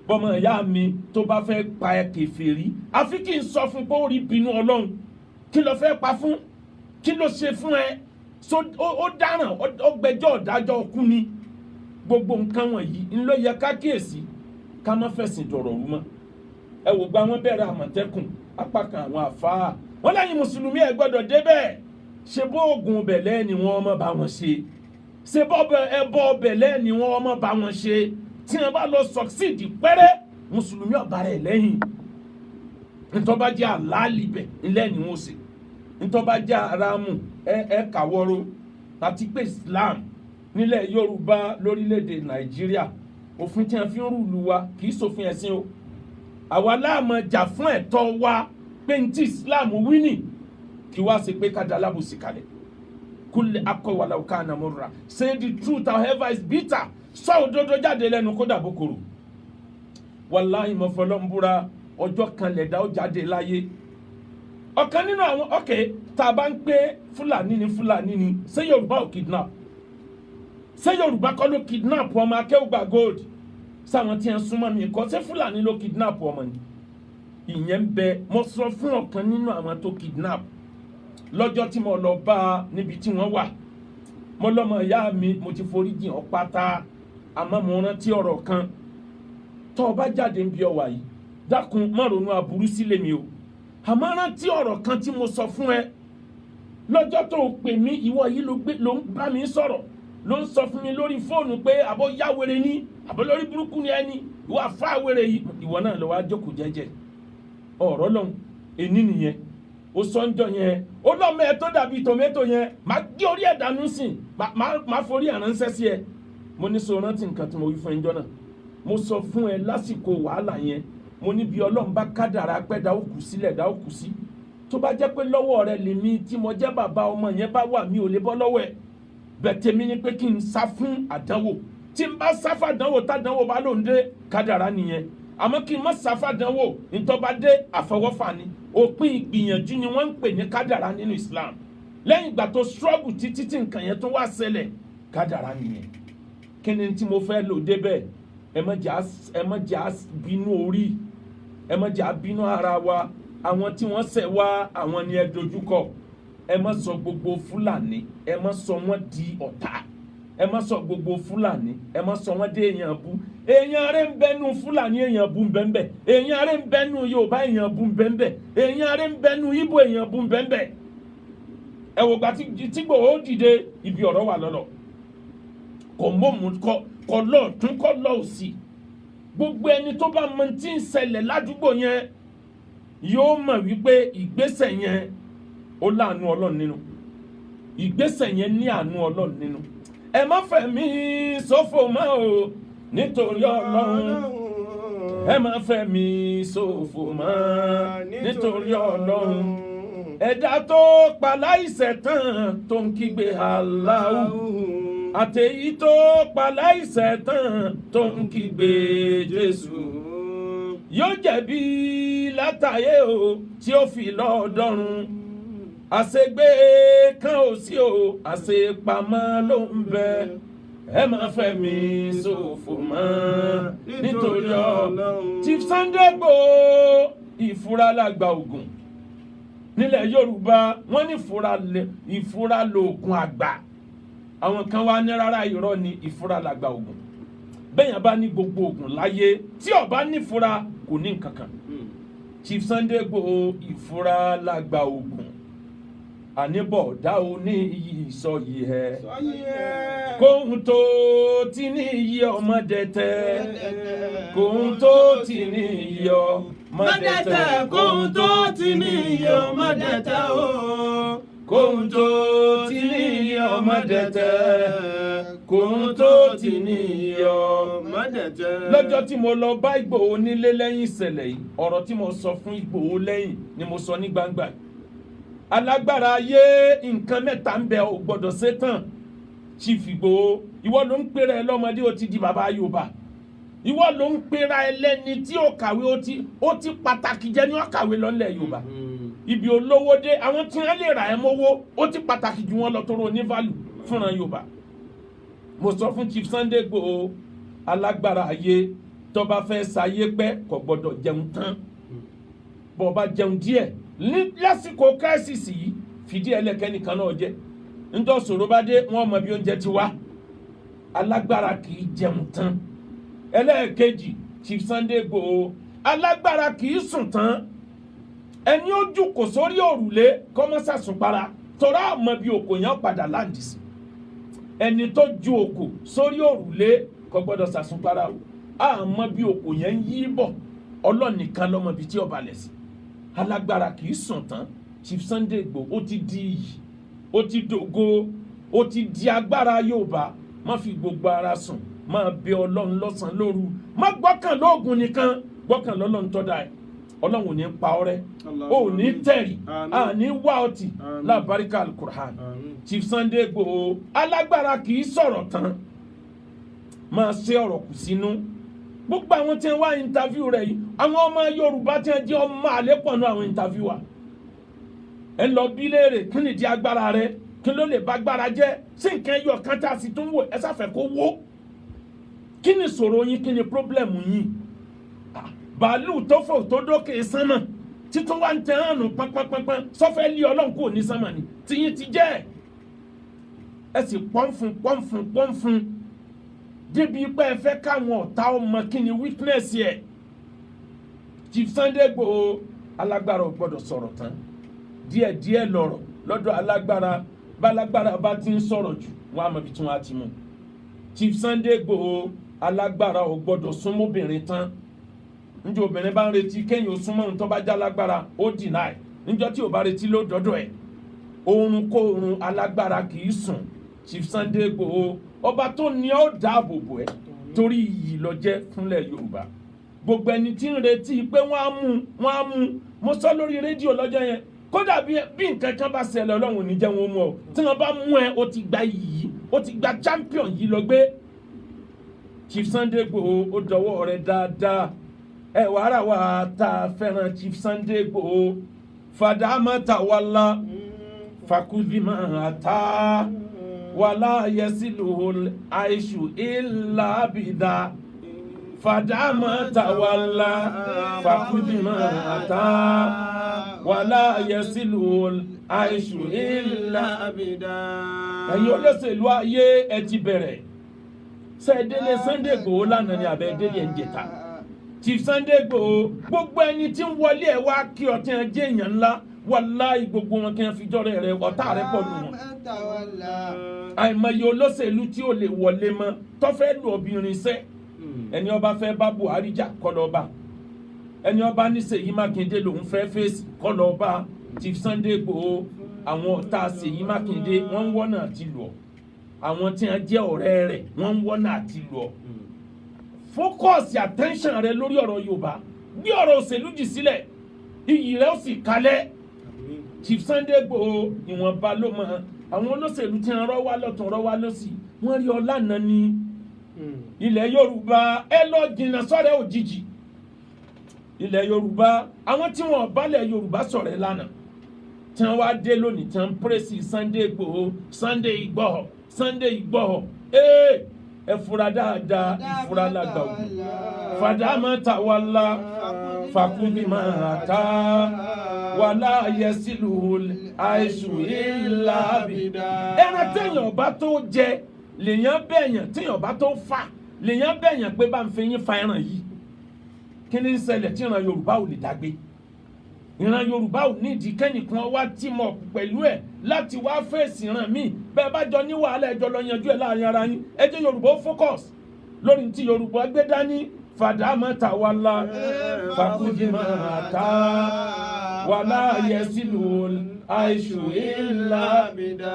bọ́mọ ìyá mi tó bá fẹ́ pa ẹ kèfèrí àfi kí n sọ fún pé ó rí bínú Ọlọ́run kí ló fẹ́ pa fún kí ló ṣe fún ẹ so ó dáràn ó gbẹ́jọ́ ọ̀dájọ́ ọkú ni gbogbo nǹkan wọ̀nyí ń ló yẹ ká kíyèsí ká má fẹ̀sìn dọ̀rọ̀ rú mọ́ ẹ wò gba wọn bẹ̀rẹ̀ Àmọ̀tẹ́kùn apá kan àwọn àfáà wọn lẹ́yìn mùsùlùmí ẹ gbọ́dọ̀ débẹ̀ ṣe bó oògùn bẹ̀lẹ́ ni wọ́n ọmọ bá wọn ṣe ṣe ẹbọ bẹ̀lẹ́ ni wọ́n ọmọ bá wọn ṣe tí wọ́n bá lọ succeed pẹ́rẹ́ mùsùlùmí ọ̀bá rẹ̀ lẹ́yìn ntọ́ba jẹ́ àlàálìbẹ̀ ńlẹ́ ni wọ́n ṣe ntọ́ba jẹ́ aráàmù ẹ kàwọ́rọ́ àti pé Islam nílẹ̀ Yorùbá lórílẹ̀‐èdè Nàìjíríà òfin tí wọ́n fi ń rúlu wa kì í ṣòfin ẹ̀sìn o àwa láàmú jà fún ẹ̀tọ́ wa pé ní tí Islam wí nì kí wá ṣe pé ká da alábòsí kalẹ̀ kúlẹ̀ akọ̀wàlà òkà ànàmọ́ra say the truth however is bitter sọ òdodo jáde lẹ́nu kó dàbò kòrò wàláhì mo fọlọ́ ń búra ọjọ́ kan lẹ̀dá ó jáde láyé ọ̀kan nínú àwọn ọ̀kẹ́ tá a bá ń pé fúlàní ni ṣé yorùbá ò kidnap ṣé yorùbá kọ́ ló kidnap ọmọ Akéwùgbà Gold sáwọn tí ń súnmọ́ mi kọ́ ṣé fúlàní ló kidnap ọmọ ni ìyẹn ń bẹ mo sọ fún ọ̀kan nínú àwọn tó kidnap lọ́jọ́ tí mo lọ bá a níbi tí wọ́n wà mo lọ́mọ ìyá mi mo ti forí jìn ọ́ pátá àmọ́ mo rántí ọ̀rọ̀ kan tó o bá jáde ń bí ọ wà yìí dákun má ronú aburú sílé mi o àmọ́ rántí ọ̀rọ̀ kan tí mo sọ fún ẹ lọ́jọ́ tó o pè mí ìwọ yìí ló ń bá mi sọ̀rọ̀ ló ń sọ fún mi lórí fóònù pé àbọ̀ yáwèrè ní àbọ̀ lórí burúkú ni ẹni ìwọ àfáwèrè yìí ìwọ náà lọ wá jókòó jẹ́jẹ́ ọ̀rọ̀ lọ́hùn èní nìyẹn ó sọ́njọ́ yẹn ó lọ́mọ ẹ tó dàbí tòmẹ́tò yẹn máa gé orí ẹ̀ dànù sìn máa forí àránṣẹ́ sí ẹ mo ní sọ rántí nǹkan tí mo wí fún ẹjọ́ náà mo sọ fún ẹ lásìkò wàhálà yẹn mo ní bí ọlọ́run bá kádàrá pẹ́ dá òkú sílẹ̀ dá òkú sí tó bá jẹ́ pé lọ́wọ́ rẹ lèmi tí mo jẹ́ bàbá ọmọ yẹn bá wà mí ò lè bọ́ lọ́wọ́ ẹ̀ bẹ̀tẹ̀ mi ni pé kí n sá fún àdánwò tí n bá sá fún àdánwò tádánwò bá lòun dé kádàrá nìyẹn àmọ́ kí n má sá fún àdánwò ntọ́ba dé àfọwọ́fà ni òpin ìgbìyànjú ni wọ́n ń pè ní kádàrá nínú Islam lẹ́yìn ìgbà tó struggle títí tí nǹkan yẹn tó wá ṣẹlẹ̀ kádàrá nìyẹn kí ni tí mo fẹ́ lò débẹ̀ ẹ má jà bínú orí ẹ má jà bínú ara wa àwọn tí wọ́n ṣẹ̀ wá àwọn ni ẹ dojúkọ ẹ má sọ gbogbo Fúlàní ẹ má sọ wọ́n di ọ̀tá ẹ má sọ gbogbo Fúlàní ẹ má sọ wọ́n dé èèyàn bú èèyàn rẹ̀ ń bẹnu Fúlàní èèyàn bú bẹ́ẹ̀ èèyàn rẹ̀ ń bẹnu Yorùbá èèyàn bú bẹ́ẹ̀ èèyàn rẹ̀ ń bẹnu Ìgbò èèyàn bú bẹ́ẹ̀ ẹ wò gbà tí Ìgbòho dìde ibi ọ̀rọ̀ wà lọ́lọ́ kò mọ̀mú kọ lọ́ọ̀tún kọ lọ́ọ̀sì gbogbo ẹni tó bá mọ tí ń ṣẹlẹ̀ ládùúgbò yẹn yóò mọ̀ wípé ìgbésẹ̀ yẹn ó láàánú Ọlọ́run nínú ìgbésẹ̀ yẹn ní àánú Ọlọ́run nínú ẹ má fẹ̀mí ṣòfò mọ́ o nítorí Ọlọ́run ẹ má fẹ̀mí ṣòfò mọ́ nítorí Ọlọ́run ẹ̀dá tó pa láìṣẹ̀ tán tó ń kígbe Allahu àtẹ̀yí tó pa láìṣẹ̀ tán tó ń kígbe Jésù yóò jẹ̀bi látàyé o tí ó fi lọ́ọ̀dọ́run àṣegbé kan ò sí o àṣepamọ́ ló ń bẹ ẹ má fẹ̀mí ṣòfò mọ́ nítorí Ọlọ́run. Chief Sunday Igboho ìfura lágbà ògùn nílẹ̀ Yorùbá wọ́n ní ìfura lóògùn àgbà àwọn kan wá ní rárá irọ́ ni ìfura lágbà ògùn bẹ́yàn bá ní gbogbo ògùn láyé tí ó bá nífura kò ní nǹkan kan Chief Sunday Igboho ìfura lágbà ògùn àníbọ̀dá ò ní iyì sọ yìí ẹ kóhun tó ti ní iyì ọmọdé tẹ kóhun tó ti ní iyì ọmọdé tẹ kóhun tó ti ní iyì ọmọdé tẹ o kóhun tó ti ní iyì ọmọdé tẹ kóhun tó ti ní iyì ọmọdé tẹ. lọ́jọ́ tí mo lọ bá Ìgbòho nílé lẹ́yìn ìṣẹ̀lẹ̀ yìí ọ̀rọ̀ tí mo sọ fún Ìgbòho lẹ́yìn ni mo sọ ní gbangba alágbára ayé nǹkan mẹ́ta ń bẹ ò gbọ́dọ̀ ṣetán Chief Igboho ìwọ ló ń pera ẹ lọ́mọdé ó ti di bàbá Yorùbá ìwọ ló ń pera ẹ lẹ́ni tí ó kàwé ó ti pàtàkì jẹ́ ní ó kàwé lọ́lẹ̀ Yorùbá ibi olówó dé àwọn tí wọ́n lè rà ẹ́ mọ́wó ó ti pàtàkì jù wọ́n lọ tó ro ní value fúnra Yorùbá mo sọ fún Chief Sunday Igboho alágbára ayé tó bá fẹ́ ṣayé pẹ́ kò gbọ́dọ̀ jẹun tán bó bá jẹun díẹ̀ lásìkò crisis yìí fìdí ẹlẹ́kẹ́ nìkan náà jẹ́ nítorí sọ̀rọ̀ bá dé wọ́n mọ bí oúnjẹ ti wá alágbára kì í jẹun tán ẹlẹ́ẹ̀kejì Chief Sunday Igboho alágbára kì í sùn tán ẹni ó jókòó sórí òrùlé kọ́mọ́sà sùn para tọ́ra àmọ́ bí òkò yẹn padà láǹdì sí ẹni tó ju òkò sórí òrùlé kò gbọ́dọ̀ sàsùn para o àmọ́ bí òkò yẹn ń yí bọ̀ ọlọ́nìkan lọ́mọ bí tí ó balẹ̀ sí alágbára kì í sùn tán Chief Sunday Igboho ó ti di iyì ó ti dògo ó ti di agbára Yorùbá má fi gbogbo ara sùn má bẹ Ọlọ́run lọ́sàn lóru má gbọ́kàn lóògùn nìkan gbọ́kàn lọ́lọ́run tọ́da ẹ̀ Ọlọ́run ò ní pa ọ́ rẹ́ ò ní tẹ̀rì àní wá ọtí lábáríkà Al-Qur'an Chief Sunday Igboho alágbára kì í sọ̀rọ̀ tán máa ṣe ọ̀rọ̀ kù sínú gbogbo àwọn tí wọ́n wá interview rẹ̀ yìí àwọn ọmọ Yorùbá tí wọ́n jẹ́ ọmọ àlépọ̀nù àwọn interviewer ẹ lọ bí léèrè kí ni di agbára rẹ kí ló lè bá agbára jẹ́ sí nǹkan ẹyọ kan tá a sì tún wò ẹ sáfẹ́ kó wó kí ni ìṣòro yín kí ni problem yín bàálù tó fò tó dókè sánmà títún wá ń tẹ hàn nù pánpánpánpán sọfẹ́ lé Ọlọ́run kò ní sánmà ni tiyín ti jẹ́ ẹ sì pọ́nfún débi pé ẹ fẹ́ káwọn ọ̀tá ọmọ kí ni weakness yẹ Chief Sunday Igboho alágbára ò gbọ́dọ̀ sọ̀rọ̀ tán díẹ̀díẹ̀ lọ̀rọ̀ lọ́dọ̀ alágbára bálágbára bá ti ń sọ̀rọ̀ jù wọ́n á mọ ibi tí wọ́n á ti mú Chief Sunday Igboho alágbára ò gbọ́dọ̀ súnmọ́bìnrin tán níjọ́ obìnrin bá ń retí kéèyàn ó súnmọ́ ohun tó bá já lágbára ó deny níjọ́ tí ò bá retí ló dọ́dọ̀ ẹ̀ oorun kó oorun alágbára kì í sùn Chief Sunday Igboho ọba tó ní ó dáàbò bò ẹ́ torí iyì ló jẹ́ fúnlẹ̀ Yorùbá gbogbo ẹni tí ń retí pé wọ́n á mú mo sọ lórí rédíò lọ́jọ́ yẹn kódà bí nǹkan kan bá ṣẹlẹ̀ Ọlọ́run ò ní jẹ́ wọn mú ọ tí wọ́n bá mú ẹ ó ti gba iyì ó ti gba champion yìí lọ gbé Chief Sunday Igboho ó dọwọ́ rẹ dáadáa ẹ wàhálà wa tá a fẹ́ràn Chief Sunday Igboho fàdámàtà wàlá fakudimata wàlá yẹsìlùhùn àìṣù ìlà bìdá fàdámàtà wàlá fakudimata wàlá yẹsìlùhùn àìṣù ìlà bìdá. ẹ̀yin olóṣèlú ayé ẹ ti bẹ̀rẹ̀ sẹ́ẹ̀dẹ́lẹ̀ Sunday Igboho lánàá ni àbẹ̀ẹ́dẹ́lẹ̀ ń jẹta Chief Sunday Igboho gbogbo ẹni tí ń wọlé ẹ wá kí ọtí ẹ jẹ́ èèyàn ńlá wàláì gbogbo wọn kí wọn fi jọrẹ rẹ ọ̀tá rẹ pọ̀ nù wọn. àìmọye olóṣèlú tí ò lè wọlé mọ́ tó fẹ́ lu obìnrin sẹ́ ẹni ọba fẹ́ bá Buhari jà kọ́ lọ bá ẹni ọba ní Ṣèyí Mákindé lòun fẹ́ fèsì kọ́ lọ bá Chief Sunday Igboho àwọn ọ̀tá Ṣèyí Mákindé wọ́n ń wọ́nà àti lù ọ́ àwọn tí wọ́n jẹ́ ọ̀rẹ́ rẹ̀ wọ́n ń wọ́nà àti lù ọ́ focus attention rẹ lórí ọ̀rọ̀ Yorùbá gbé ọ̀rọ̀ òṣèlú jì sílẹ̀ iyì rẹ ó sì kalẹ̀ Chief Sunday Igboho ìwọ̀nba ló mọ àwọn olóṣèlú tí wọ́n rọ́ wá lọ́tún rọ́ wá lọ́sì wọ́n rí ọlá náà ní ilẹ̀ Yorùbá ẹ lọ jìnnà sọ́rẹ́ òjijì ilẹ̀ Yorùbá àwọn tí wọ́n balẹ̀ Yorùbá sọ̀rẹ́ lánàá tí wọ́n wá dé lónìí tí wọ́n pírẹ́sì Sunday Igboho Sunday Igboho ẹ fura dáadáa ìfura lágbà òkú fàdámàtà wàlá fakudimata wàlá yẹsìlùhùn àìṣù ìlà bìdá. ẹran téèyàn bá tó jẹ lèèyàn bẹ̀yàn téèyàn bá tó fà lèèyàn bẹ̀yàn pé bá ń fi yín fa ẹran yìí kí ni ń ṣẹlẹ̀ tí ìran Yorùbá ò lè dàgbé ìran Yorùbá ò nídìí kẹ́nìkan wá tímọ̀ pẹ̀lú ẹ̀ láti wá fèsì ìran míì bẹ́ẹ̀ bá jọ ní wàhálà ẹjọ́ lọ yanjú ẹ̀ láàrin ara yín ẹ jẹ́ Yorùbá ó focus lórí tí Yorùbá gbé dání fàdámàtà wàlá fakudimata wàlá yẹsìlùhùn àìṣù ìlà bìdá.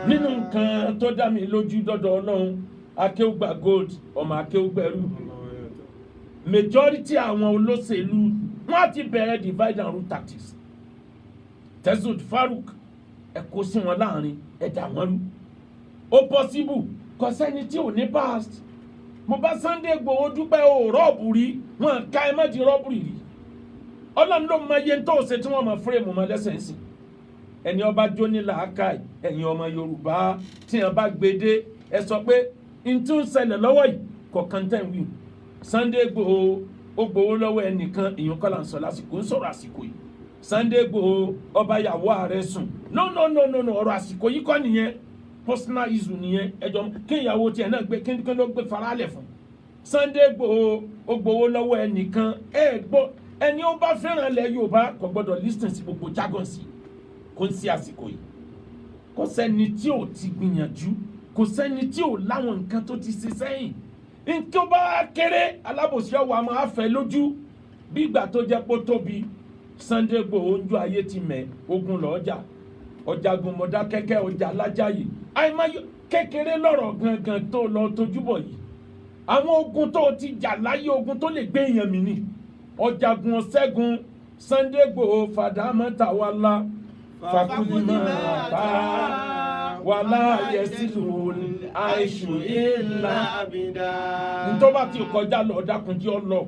nínú nǹkan tó dá mi lójú dọ́dọ̀ Ọlọ́run Akéwùgbà Gold ọmọ Akéwùgbẹ̀rù majority àwọn olóṣèlú wọ́n ti bẹ̀rẹ̀ divide and rule tactics Tesud Farouk ẹ kó sí wọn láàrin ẹ dà wọ́n rú ó possible kò sẹ́ni tí ò ní past mo bá Sunday Igboho dúpẹ́ o rọ́ọ̀bù rí wọn ká ẹ má di rọ́ọ̀bù rí Ọlọ́run ló mọ iye tó ṣe tí wọ́n mọ fúrèmù mọ lẹ́sẹ̀nsì ẹni ọba jóní làákàì ẹ̀yin ọmọ Yorùbá tí wọ́n bá gbede ẹ sọ pé n tún ṣẹlẹ̀ lọ́wọ́ yìí kọ̀ọ̀kan tẹ̀ ń wí Sunday Igboho ó gbowó lọ́wọ́ ẹnìkan èèyàn kọ́ là ń sọ lásìkò ń sọ̀rọ̀ àsìkò yìí Sunday Igboho ọba yàwó ààrẹ sùn no ọ̀rọ̀ àsìkò yìí kọ́ nìyẹn personal issue nìyẹn ẹjọ́ kí ìyàwó tiẹ̀ náà gbé kí ló gbé faralẹ̀ fún Sunday Igboho ó gbowó lọ́wọ́ ẹnìkan gbọ́ ẹni ó bá fẹ́ràn ilẹ̀ Yorùbá kò gbọ́dọ̀ listen sí gbogbo jargon sí kò ń sí àsìkò yìí kò sẹ́ni tí ò ti gbìyànjú kò sẹ́ni tí ò láwọn nǹkan tó ti ṣe sẹ́yìn nǹkan bá kéré alábòsí ọwọ́ àmọ́ àfẹ́ lójú bí ìgbà tó jẹ́ pé ó tóbi Sunday Igboho ń jó ayé ti mẹ́ ogun lọ́jà ọ̀jàgùn Mọ̀dákẹ́kẹ́ ọjà Alájàyè àìmọye kékeré lọ́rọ̀ gangan tó lọ tójúbọ̀ yìí àwọn ogun tó ti jà láyé ogun tó lè gbé èèyàn mi ni ọ̀jàgùn ọ̀ṣẹ́gun Sunday Igboho fàdámàtà wàlá fakudimata wàlá yẹsìlú àìṣù ìlà àbìdá. ntọ́ bá ti kọjá lọ dákunjí ọ lọ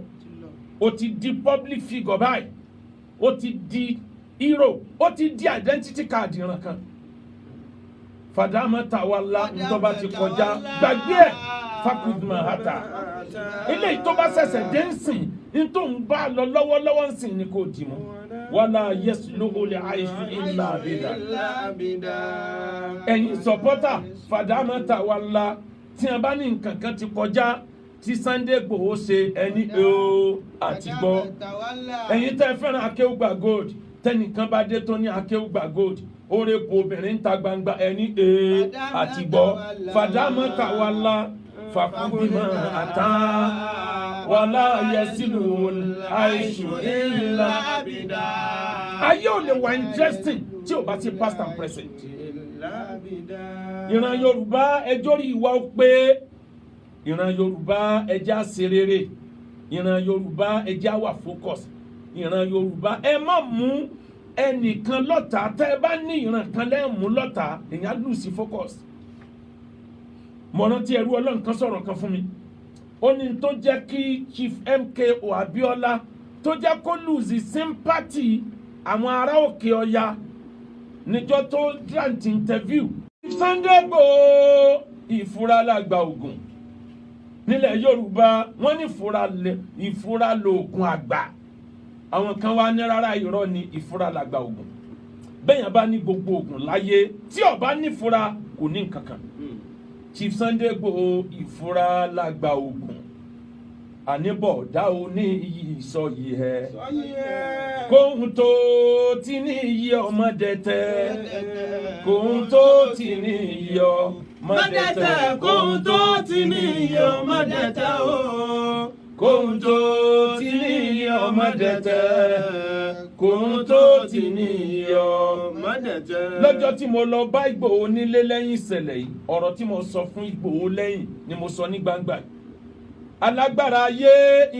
o ti di public figure báyìí o ti di hero o ti di identity card ìran kan fàdámà tàwálà ntọ́ bá ti kọjá gbàgbé ẹ̀ fakuduma hata eléyìí tó bá ṣẹ̀ṣẹ̀ dé ń sìn ntọ́ ń bá lọ lọ́wọ́lọ́wọ́ ń sìn ni kò dì mọ́ wàlá yẹsùlù olè àìsù ìlà àbìdá ẹ̀yin sọ̀pọ́tà fàdámà tàwálà tí a bá ní nǹkan kan ti kọjá tí Sunday Igboho ṣe ẹni ooo àti gbọ́ ẹ̀yin tẹ́ fẹ́ràn Akéwùgbà Gold tẹ́nìkan bá dé tó ní Akéwùgbà Gold oore po obìnrin ta gbangba ẹni ee àti gbọ́ fàdámà tàwálà fàkúbímọ̀ àtà wàlá yẹsìlú àìṣù ìlà àbìdá. Ayé ò lè wà interesting tí o bá ti past and present. Ìran Yorùbá ẹjọ́ rí ìwà ó pé ìran Yorùbá ẹjẹ́ àṣerere ìran Yorùbá ẹjẹ́ àwà focus ìran Yorùbá ẹ má mú ẹnìkan lọ́tà tẹ́ ẹ bá ní ìran kan lẹ́ẹ̀mú lọ́tà èèyàn lose focus. Mo rántí ẹrú Ọlọ́run kan sọ̀rọ̀ kan fún mi ó ní tó jẹ́ kí Chief MKO Abiola tó jẹ́ kó lose sympathy àwọn ará Òkè Ọya níjọ́ tó grant interview. Sunday Igboho ìfura làgbà ògùn nílẹ̀ Yorùbá wọ́n ní ìfura lòògùn àgbà àwọn kan wá ní rárá irọ́ ni ìfura làgbà ògùn bẹ́yàn bá ní gbogbo ògùn láyé tí ó bá nífura kò ní nǹkan kan. Chief Sunday Igboho ìfura làgbà ògùn àníbọ̀dá oní iyì sọ yìí ẹ kóhun tó ti ní iyì ọmọdé tẹ kóhun tó ti ní iyì ọmọdé tẹ kóhun tó ti ní iyì ọmọdé tẹ o kóhun tó ti ní iyì ọmọdé tẹ kóhun tó ti ní iyì ọmọdé tẹ. Lọ́jọ́ tí mo lọ bá Igboho nílé lẹ́yìn ìṣẹ̀lẹ̀ yìí ọ̀rọ̀ tí mo sọ fún Igboho lẹ́yìn ni mo sọ ní gbangba yìí. Alágbára ayé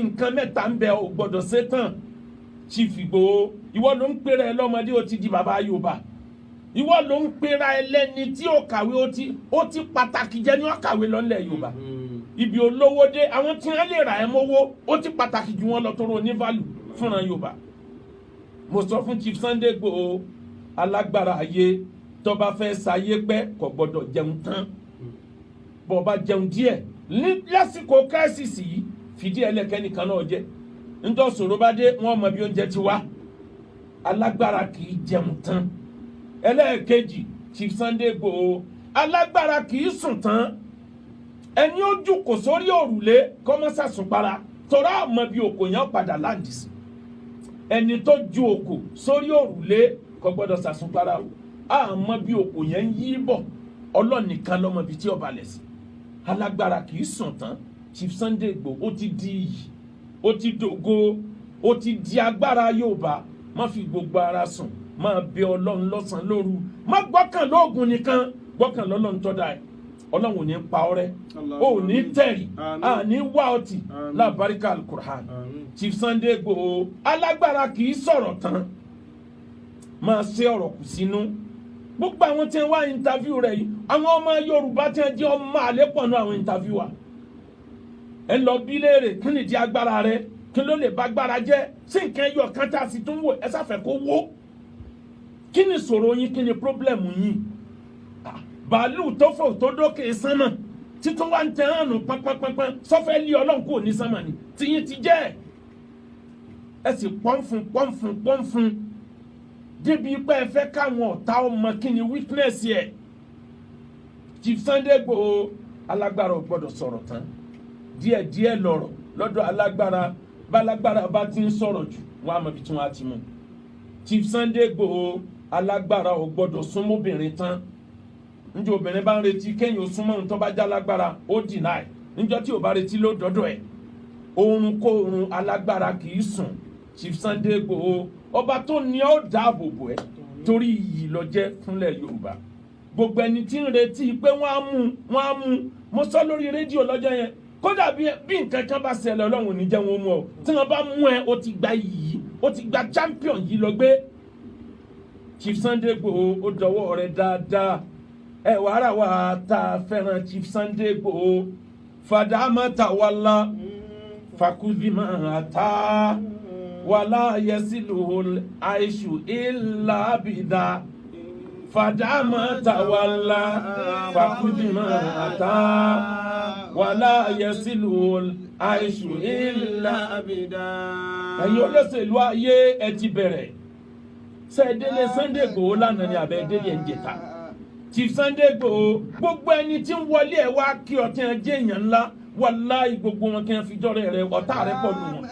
nǹkan mẹ́ta ń bẹ ò gbọ́dọ̀ ṣetán. Chief Igboho ìwọ ló ń pera ẹ lọ́mọdé ó ti di bàbá Yorùbá ìwọ ló ń pera ẹ lẹ́ni tí ó kàwé ó ti pàtàkì jẹ́ ní ọ̀kàwé lọ́nlẹ̀ Yorùbá ibi olówó dé àwọn tí wọ́n lè rà ẹ́ mọ́wó ó ti pàtàkì jù wọ́n lọ tọrọ ní value fúnra Yorùbá. Mo sọ fún Chief Sunday Igboho alágbára ayé tó bá fẹ́ ṣayé pẹ́ kò gbọ́dọ̀ jẹun tán bó bá jẹun díẹ̀ lásìkò crisis yìí fìdí ẹlẹ́kẹ́nìkan náà jẹ́ níjọ́ sọ̀rọ̀ bá dé wọ́n mọ bí oúnjẹ ti wá alágbára kì í jẹun tán. Ẹlẹ́ẹ̀kejì Chief Sunday Igboho alágbára kì í sùn tán ẹni ó jókòó sórí òrùlé kọ́mọ́sàsùnpara tọ́ra àmọ́ bí òkò yẹn padà láǹdì sí ẹni tó ju òkò sórí òrùlé kò gbọ́dọ̀ sàsùnpara o àmọ́ bí òkò yẹn ń yí bọ̀ ọlọ́nìkan lọ́mọ ibi tí ó balẹ̀ sí. Alágbára kì í sùn tán. Chief Sunday Igboho ó ti di iyì ó ti dògo ó ti di agbára Yorùbá má fi gbogbo ara sùn má bẹ Ọlọ́run lọ́sàn lóru má gbọ́kàn lóògùn nìkan gbọ́kàn lọ́lọ́run tọ́da ẹ̀ Ọlọ́run ò ní pa ọ́rẹ́ ò ní tẹ̀rì àní wá ọtí lábáríkà Al-Qur'an. Chief Sunday Igboho alágbára kì í sọ̀rọ̀ tán máa ṣe ọ̀rọ̀ kù sínú. Gbogbo àwọn tí wọ́n wá interview rẹ̀ yìí àwọn ọmọ Yorùbá tí wọ́n jẹ́ ọmọ àlépọ̀ náà àwọn interview wa ẹ lọ bí léèrè kí ni di agbára rẹ kí ló lè bá agbára jẹ́ sí nǹkan ẹyọ kan tá a sì tún wò ẹ sáfẹ́ kó wó kí ni ìṣòro yín kí ni problem yín bàálù tó fò tó dókè sánmà títún wá ń tẹ hànú pánpánpánpán sọfẹ́ lé Ọlọ́run kò ní sánmà ni tiyín ti jẹ́ ẹ sì pọ́nfún débi pé ẹ fẹ́ káwọn ọ̀tá ọmọ kí ni weakness yẹ. Chief Sunday Igboho alágbára ò gbọ́dọ̀ sọ̀rọ̀ tán díẹ̀díẹ̀ lọ̀rọ̀ lọ́dọ̀ alágbára bálágbára bá ti ń sọ̀rọ̀ jù wọ́n á mọ ibi tí wọ́n á ti mú. Chief Sunday Igboho alágbára ò gbọ́dọ̀ súnmọ́ obìnrin tán níjọ́ obìnrin bá ń retí kéèyàn súnmọ́ ohun tó bá já lágbára ó deny níjọ́ tí ò bá retí ló dọ́dọ̀ ẹ̀ oorun kó oorun alágbára kì í sùn. Chief Sunday Igboho ọba tó ní ó dáàbò bò ẹ́ torí iyì ló jẹ́ fúnlẹ̀ Yorùbá. Gbogbo ẹni tí ń retí pé wọ́n á mú mo sọ lórí rédíò lọ́jọ́ yẹn kódà bí nǹkan kan bá ṣẹlẹ̀ Ọlọ́run ò ní jẹ́ wọn mú ọ tí wọ́n bá mú ẹ ó ti gba iyì ó ti gba champion yìí lọ gbé. Chief Sunday Igboho ó dọwọ́ rẹ dáadáa ẹ wàrà wa ta fẹ́ràn Chief Sunday Igboho fàdámà tàwálà fàkúndìmọ̀ àtà wàlá yẹsìlú àìṣù ìlà bìdá fàdámà tàwálà fàkúndìmọ̀ àtà wàlá yẹsìlú àìṣù ìlà bìdá. ẹ̀yin olóṣèlú ayé ẹ ti bẹ̀rẹ̀ sẹ́ẹ̀dẹ́lẹ̀ Sunday Igboho lánàá ni àbẹ̀ẹ́dẹ́lẹ̀ ń jẹta. Chief Sunday Igboho gbogbo ẹni tí ń wọlé ẹ wá kí ọtí ẹ jẹ èèyàn ńlá wàláhì gbogbo wọn kí wọn fi jọrẹ rẹ ọ̀tá rẹ pọ̀ nù wọn.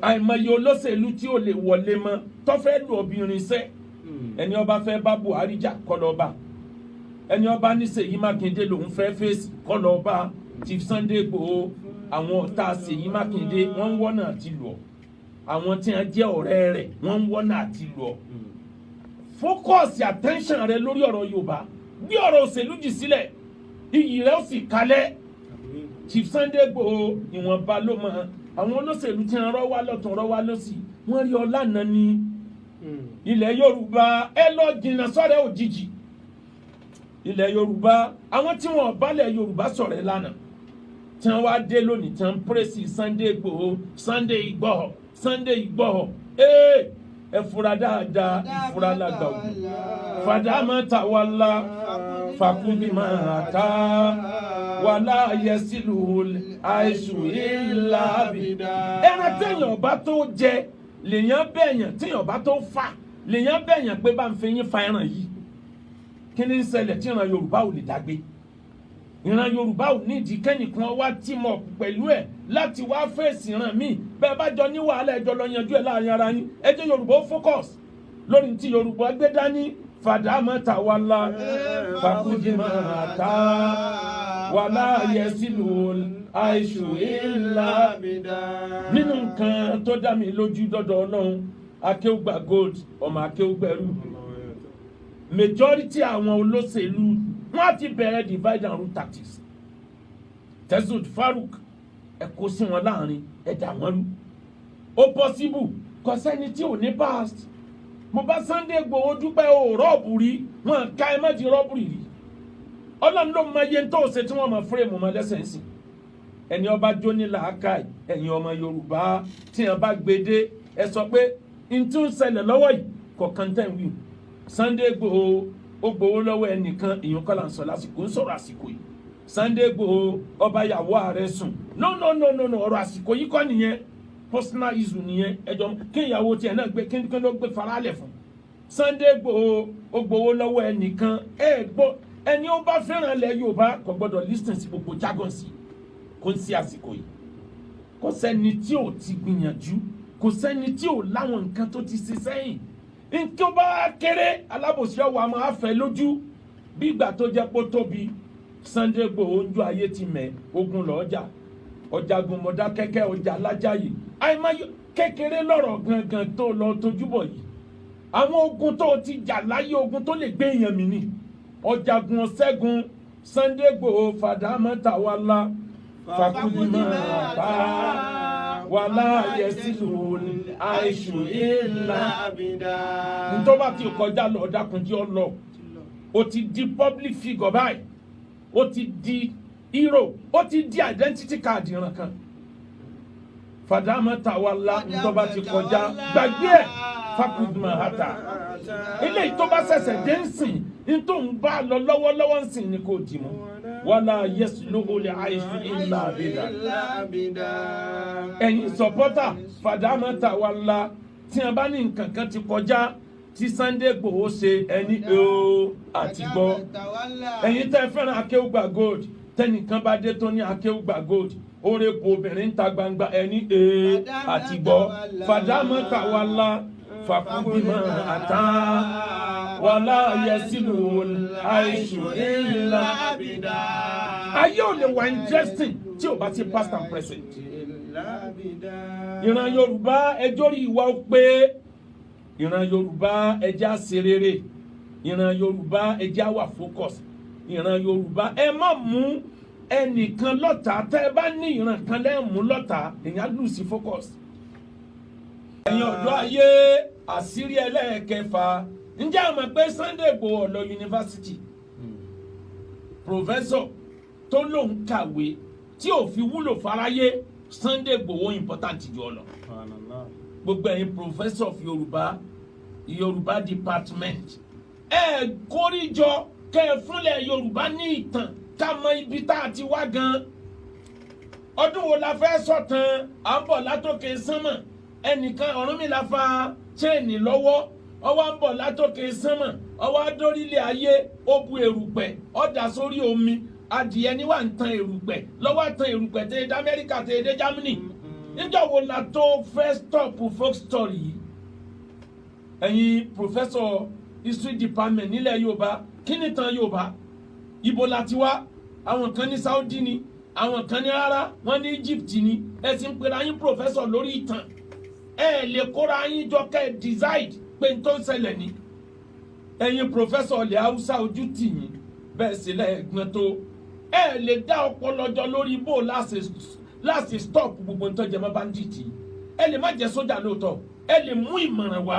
àìmọye olóṣèlú tí ò lè wọlé mọ́ tó fẹ́ lu obìnrin sẹ́ ẹni ọba fẹ́ bá Buhari jà kọ́ lọ bá ẹni ọba ní Ṣèyí Mákindé lòun fẹ́ fèsì kọ́ lọ bá Chief Sunday Igboho. àwọn ọ̀tá Ṣèyí Mákindé wọ́n ń wọ́nà àti lù ọ́ àwọn tí wọ́n jẹ́ ọ̀rẹ́ rẹ̀ wọ́n ń wọ́nà àti lù ọ́. Focus attention rẹ lórí ọ̀rọ̀ Yorùbá bí ọ̀rọ̀ òṣèlú jì sílẹ̀ iyì rẹ ó sì kalẹ̀. Chief Sunday Igboho ìwọ̀nba ló mọ àwọn olóṣèlú tí wọ́n rọ́ wá lọ́tún rọ́ wá lọ́sì wọ́n rí ọ lánàá ní ilẹ̀ Yorùbá ẹ lọ jìnnà sọ́rẹ́ òjijì. ilẹ̀ Yorùbá àwọn tí wọ́n balẹ̀ Yorùbá sọ̀rẹ́ lánàá tí wọ́n wá dé lónìí tí wọ́n pírẹ́sì Sunday Igboho Sunday Igboho Sunday Igboho ẹ fura dáadáa ìfura lágbà òkú fàdámà tàwálà fàkúndìmọ̀ àtà wàlá yẹsìlú àìṣù ìlà bìdá. ẹran téèyàn bá tó jẹ lèèyàn bẹ̀yàn téèyàn bá tó fà lèèyàn bẹ̀yàn pé bá ń fi yín fa ẹran yìí. kí ni ń ṣẹlẹ̀ tí ìran Yorùbá ò lè dágbé? ìran Yorùbá ò nídìí kẹ́nìkan wá tímọ̀ pẹ̀lú ẹ̀ láti wá fèsì ìran míì bẹ́ẹ̀ bá jọ ní wàhálà ẹjọ́ lọ yanjú ẹ̀ láàrin ara yín ẹ jẹ́ Yorùbá ó focus lórí tí Yorùbá gbé dání fàdámà tàwálà fàkúndìmọ̀ àtà wàlá yẹsìlú àìṣù ìlà bìdá. nínú nǹkan tó dá mi lójú dọ́dọ̀ Ọlọ́run Akéwùgbà Gold ọmọ Akéwùgbẹ̀rú majority àwọn olóṣèlú wọ́n ti bẹ̀rẹ̀ divide and rule tactics. Tesud Farouk ẹ kó sí wọn láàrin ẹ dà wọ́n rú. ó possible kò sẹ́ni tí ò ní past. mo bá Sunday Igboho dúpẹ́ o rọ́ọ̀bù rí wọn ká ẹ má di rọ́ọ̀bù rí. Ọlọ́run ló mọ iye tó ṣe tí wọ́n mọ fúrèmù mọ́ lẹ́sẹ̀nsì. ẹni ọba jó ní làákàyè ẹ̀yin ọmọ Yorùbá tí wọ́n bá gbede ẹ sọ pé n tún ṣẹlẹ̀ lọ́wọ́ yìí kọ̀ọ̀kan tẹ̀ ń wí. Sunday Igboho ó gbowó lọ́wọ́ ẹnìkan èèyàn kọ́ là ń sọ lásìkò ń sọ̀rọ̀ àsìkò yìí. Sunday Igboho ọba ìyàwó ààrẹ sùn no ọ̀rọ̀ àsìkò yìí kọ́ nìyẹn personal issue nìyẹn ẹjọ́ kí ìyàwó tiẹ̀ náà gbé kí ló gbé faralẹ̀ fún. Sunday Igboho ó gbowó lọ́wọ́ ẹnìkan ẹni ó bá fẹ́ràn ilẹ̀ Yorùbá kò gbọ́dọ̀ listen sí gbogbo jargon sí kò ń sí àsìkò yìí. kò sẹ́ni tí ò ti gbìyànjú kò sẹ́ni tí ò láwọn nǹkan tó ti ṣe sẹ́yìn. nǹkan bá kéré alábòsí ọwọ́ àmọ́ àfẹ́ lójú bí ìgbà tó jẹ́ pé ó tóbi. Sunday Igboho ń jó ayé ti mẹ́ ogun lọ́jà ọ̀jàgùn Mọ̀dákẹ́kẹ́ ọjà Alájàyè àìmọye kékeré lọ́rọ̀ gangan tó lọ tójúbọ̀ yìí. àwọn ogun tó ti jà láyé ogun tó lè gbé èèyàn mi ni ọ̀jàgùn ọ̀ṣẹ́gun Sunday Igboho fàdámà tàwálà fàkúndìmọ̀ àtà wàlá yẹsìlú àìṣù ìlà bìdá. ntọ́ bá ti kọjá lọ ọ̀dàkùnjẹ́ ọlọ ó ti di public figure báyìí ó ti di hero ó ti di identity card ìran kan. fàdámà tàwálà ntọ́ bá ti kọjá gbàgbé ẹ̀ fàkúndìmọ̀ àtà. eléyìí tó bá ṣẹ̀ṣẹ̀ dé ń sìn ntọ́ ń bá lọ lọ́wọ́lọ́wọ́ ń sìn ni kò dì mọ́. wàlá yẹsùlù olè àìsù ìlà àbìdá. ẹ̀yin sọ̀pọ́tà fàdámà tàwálà tí a bá ní nǹkan kan ti kọjá tí Sunday Igboho ṣe ẹni àti gbọ́. ẹ̀yin tẹ́ fẹ́ràn Akéwùgbà Gold tẹ́nìkan bá dé tó ní Akéwùgbà Gold oore kò obìnrin ta gbangba ẹni àti gbọ́. fàdámà tàwálà fàkúndìmọ̀ àtà wàlá yẹsìlú àìṣù ìlà bìdá. ayé ò lè wà interesting tí ò bá ti past and present. ìran Yorùbá ẹjọ́ rí ìwà ó pé ìran Yorùbá ẹjẹ́ àṣẹ rere ìran Yorùbá ẹjẹ́ àwà focus ìran Yorùbá ẹ má mú ẹnìkan lọ́tà tẹ́ ẹ bá ní ìran kan lẹ́ẹ̀mú lọ́tà èèyàn lose focus. ẹ̀yin ọ̀dọ́ ayé àṣírí ẹlẹ́ẹ̀kẹfà ǹjẹ́ a mọ̀ pé Sunday Igboho lọ yunifásitì professor tó lóun kàwé tí ò fi wúlò fáráyé Sunday Igboho important jù ọ lọ gbogbo ẹ̀yin professor of Yorùbá department kórìjọ kẹ́ fúnlẹ̀ Yorùbá ní ìtàn ká mọ ibi tá a ti wá gan ọdún wo la fẹ́ sọ̀tàn à ń bọ̀ látòkè sánmọ̀ ẹnìkan Ọ̀rúnmìlà fa chain lọ́wọ́ ọwọ́ ń bọ̀ látòkè sánmọ̀ ọwọ́ adórílẹ̀ ayé ó bu èrùpẹ̀ ọ̀dà sórí omi adìyẹ ni wà ń tan èrùpẹ̀ lọ́wọ́ tan èrùpẹ̀ tẹ̀ dé Amẹ́ríkà tẹ̀ dé Germany níjọ́ wo la tó fẹ́ stop folk story yìí ẹ̀yin professor history department nílẹ̀ Yorùbá kí ni tan Yorùbá ibo la ti wá àwọn kan ní Saudi ni àwọn kan ní rárá wọ́n ní Egypt ni ẹ sì ń pera yín professor lórí ìtàn ẹ lè kóra yín jọ kẹ́ decide pé n tó ń ṣẹlẹ̀ ni ẹ̀yin professor ilẹ̀ Haúsá ojú tì yín bẹ́ẹ̀ sì lẹ́ẹ̀gbọ́n tó ẹ lè dá ọpọlọjọ lórí bó láti stop gbogbo nǹkan jẹmọ́ bandit ẹ lè má jẹ́ sójà lóòótọ́ ẹ lè mú ìmọ̀ràn wá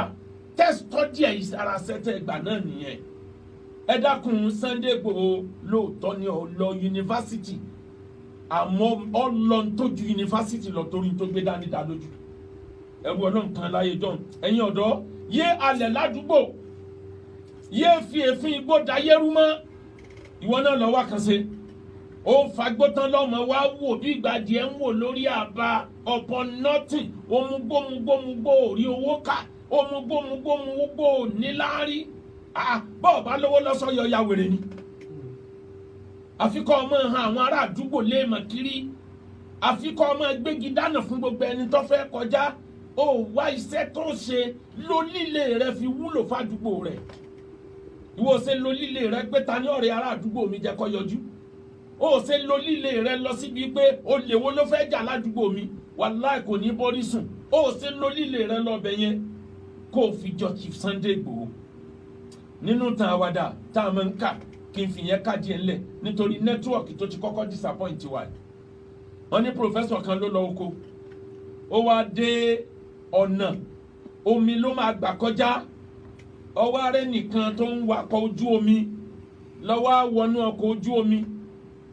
tẹ́sítọ́dì ẹ̀ ara sẹ́tẹ̀ ìgbà náà nìyẹn ẹ dákun Sunday Igboho lóòótọ́ ni ó lọ yunifásitì àmọ́ ọlọ́ntójú yunifásitì lọ torí tó gbé dání dá lójú ẹrú ọlọ́run kan láyé john ẹ̀yin ọ̀dọ́ yé alẹ̀ ládùúgbò yé fi èéfín igbó dayérú mọ́ ìwọ náà lọ wá kan ṣe ó fagbó tán lọ́mọ wá wò bí ìgbà díẹ̀ ń wò lórí àbá upon nothing omugbómugbómugbó orí owó ká omugbómugbómugbó níláárí bọ́ọ̀ bá lówó lọ́sọ̀ ya wèrè ni àfikọ́ ọmọ hàn àwọn ará àdúgbò léèmọ̀ kiri àfikọ́ ọmọ gbégi dáná fún gbogbo ẹni tó fẹ́ kọjá ó wá iṣẹ́ tó ṣe lo líle rẹ fi wúlò fàdúgbò rẹ ìwọ ṣe lo líle rẹ pé ta ní ọ̀rẹ́ ará àdúgbò mi jẹ́ kó yọjú ó ṣe lo líle rẹ lọ síbi pé olè wo ló fẹ́ jà ládùúgbò mi wàláì kò ní bọ́rí sùn ó ṣe lo líle rẹ lọ bẹ̀ yẹn kó o fi jọ Chief Sunday Igboho nínú tan àwàdà tá a máa ń kà kí n fi yẹn káàdì ẹ̀ ńlẹ̀ nítorí nẹ́tíwọ̀kì tó ti kọ́kọ́ disappoint wa wọ́n ní professor kan ló lọ oko ó wá dé ọ̀nà omi ló máa gbà kọjá ọwọ́ arẹ́ nìkan tó ń wakọ̀ ojú omi lọ́wọ́ wọnú ọkọ̀ ojú omi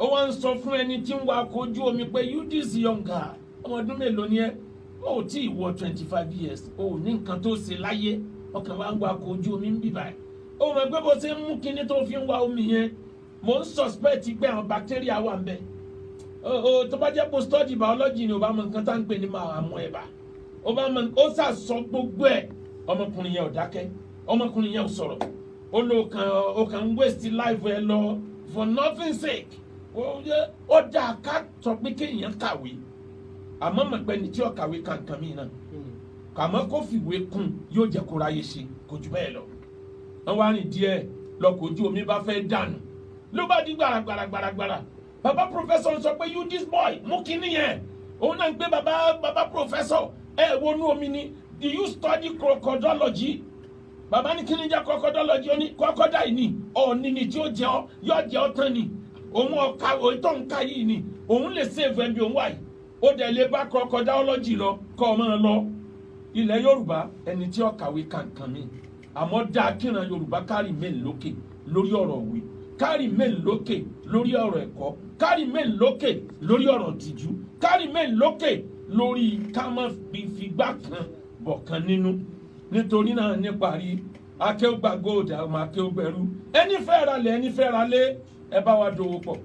ó wá ń sọ fún ẹni tí ń wakọ̀ ojú omi pé you this younger ọmọ ọdún mélòó ni ẹ ó tí ì wọ 25 years ó ní nǹkan tó ṣe láyé ọkàn wa ń wakọ̀ ojú omi ń bì báyìí ó mọ̀ pé bó ṣe ń mú kinní tó fi ń wa omi yẹn mò ń suspect pé àwọn bacteria wà ń bẹ tó bá jẹ́ pé study biology ni ó bá mọ nǹkan tá ń pè ní máa mú ẹ̀ bá ó sàsọ gbogbo ẹ̀ ọmọkùnrin yẹn ò dákẹ́ ọmọkùnrin yẹn ò sọ̀rọ̀ ó kàn ń waste life ẹ lọ for nothing sake ó dá ká sọ pé kéèyàn kàwé àmọ́ mọ̀ pé ní tí ó kàwé kankan mí náà kàmọ́ kó fìwé kún yóò jẹ́ kó ráyè ṣe kò jù bẹ́ẹ̀ lọ wọ́n wá rìn díẹ̀ lọkọ̀ ojú omi bá fẹ́ dànù ló bá di gbàràgbàràgbàràgbàrà bàbá professor sọ pé you this boy mú kinní yẹn òun náà ń gbé bàbá professor wọnú omi ni do you study crocodology bàbá ní kinní jẹ́ crocodology ó ní crocodile ni ọ̀ọ́ni ni tí ó jẹ́ ọ yóò jẹ́ ọ tán ni òun ọ̀ka òun tó ń ka yìí ni òun lè save ẹbí òun wáyé ó dẹ̀ lè bá crocodology lọ kọ́ ọ máa lọ ilẹ̀ Yorùbá ẹni tí ó kàwé kankan mi àmọ́ dáa kíran Yorùbá kárì mẹ́rin lókè lórí ọ̀rọ̀ òwe kárì mẹ́rin lókè lórí ọ̀rọ̀ ẹ̀kọ́ kárì mẹ́rin lókè lórí ọ̀rọ̀ tìjú kárì mẹ́rin lókè lórí ká má figbá kan bọ̀ kan nínú nítorí náà níparí akéwùgbà gold àwọn akéwùgbẹ̀rú ẹni fẹ́ ra lẹ̀ ẹni fẹ́ ra lé ẹ bá wa dòwò pọ̀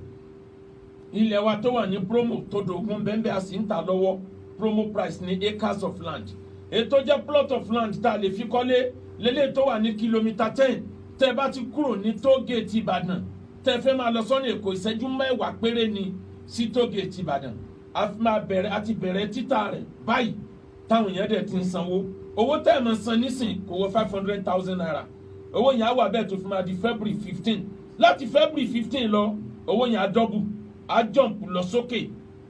ilẹ̀ wa tó wà ní promo tó dogun bẹ́ẹ̀ a sì ń ta lọ́wọ́ promo price ní acres of land ètò jẹ́ plot of land tá a lè fi kọ́lé lélẹ̀ tó wà ní kìlómítà 10 tẹ́ bá ti kúrò ní tógèètì Ìbàdàn tẹ́ fẹ́ máa lọ sọ́nà Èkó ìṣẹ́jú mẹ́wàá péré ni sí tógèètì Ìbàdàn a ti bẹ̀rẹ̀ títà rẹ̀ báyìí táwọn èèyàn dẹ̀ ti ń sanwó owó tẹ́ ẹ̀ máa san nísìn kò wọ 500,000 naira owó yẹn á wà bẹ́ẹ̀ tó fi máa di February 15 láti February 15 lọ owó yẹn á double á jump lọ sókè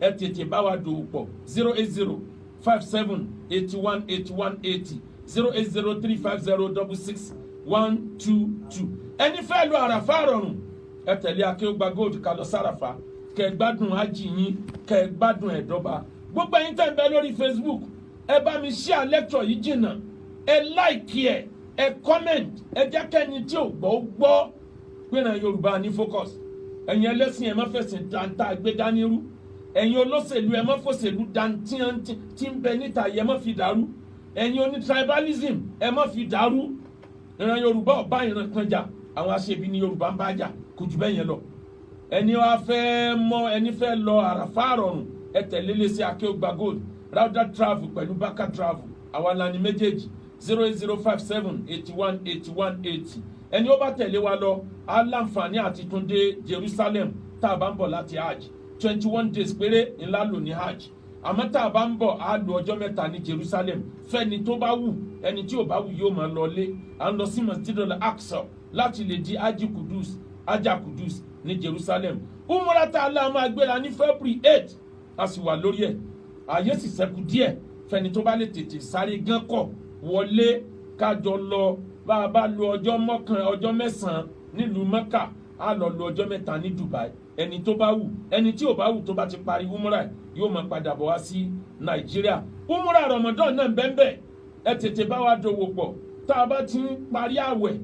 ẹ tètè bá wa dòwò pọ̀ 08057818180 08035066122 ẹni fẹ́ lo àràfà rọrùn ẹ tẹ̀lé akéwùgbà gold ká lọ sáràfà kẹ́ gbádùn ájì yín kẹ́ gbádùn ẹ̀dọ́ba gbogbo ẹ̀yin tẹ́ ń bẹ lórí Facebook ẹ bá mi share lecture yìí jìnnà ẹ like ẹ ẹ comment, ẹ jẹ́ kẹ́ni tí ò gbọ́ gbọ́ pé na Yorùbá ní focus. Ẹ̀yin ẹlẹ́sìn ẹ má fẹ̀sìn dáńtà gbé dání rú. Ẹ̀yin olóṣèlú ẹ má fòṣèlú dáńtí tí ń bẹ níta yẹ má fi dàrú. Ẹ̀yin oní tribalism ẹ má fi dàrú. Ìran Yorùbá ọba ìran kan jà, àwọn aṣebi ni Yorùbá ń bá jà, kò jù bẹ́ẹ̀ yẹn lọ. Ẹni wá fẹ́ mọ ẹni fẹ́ lọ àràfá àrọ̀rùn ẹ tẹ̀lé lé sí Akeugba Gold, Rauda Travel pẹ̀lú Baka Travel, àwa la ní méjèèjì 08057818180. Ẹni ó bá tẹ̀lé wa lọ á láǹfààní àti tún dé Jerusalem tá a bá ń bọ̀ láti hajj 21 days péré ńlá lò ní hajj, àmọ́ tá a bá ń bọ̀ á lo ọjọ́ mẹ́ta ní Jerusalem. Fẹ́ni tó bá wù, ẹni tí ò bá wù yóò máa lọ lé. À ń lọ sí Masjidul Aqsa láti lè di Hajj Kudus ní Jerusalem. Umrah tá a lá máa gbéra ní February 8 a sì wà lórí ẹ̀. Ààyè sì ṣẹ́kù díẹ̀ fẹ́ni tó bá lè tètè sáré gán kọ̀ wọlé kájọ lọ. Bá a bá lo ọjọ́ mẹ́sàn-án nílùú Mẹ́kà, á lọ lo ọjọ́ mẹ́ta ní Dubai. Ẹni tó bá wù, ẹni tí ò bá wù tó bá ti parí umrah yóò máa padà bọ̀ wá sí Nàìjíríà. Umrah Ramadan náà bẹ́ẹ̀ ẹ tètè bá wa dòwò pọ̀. Tá a bá ti ń parí àwẹ̀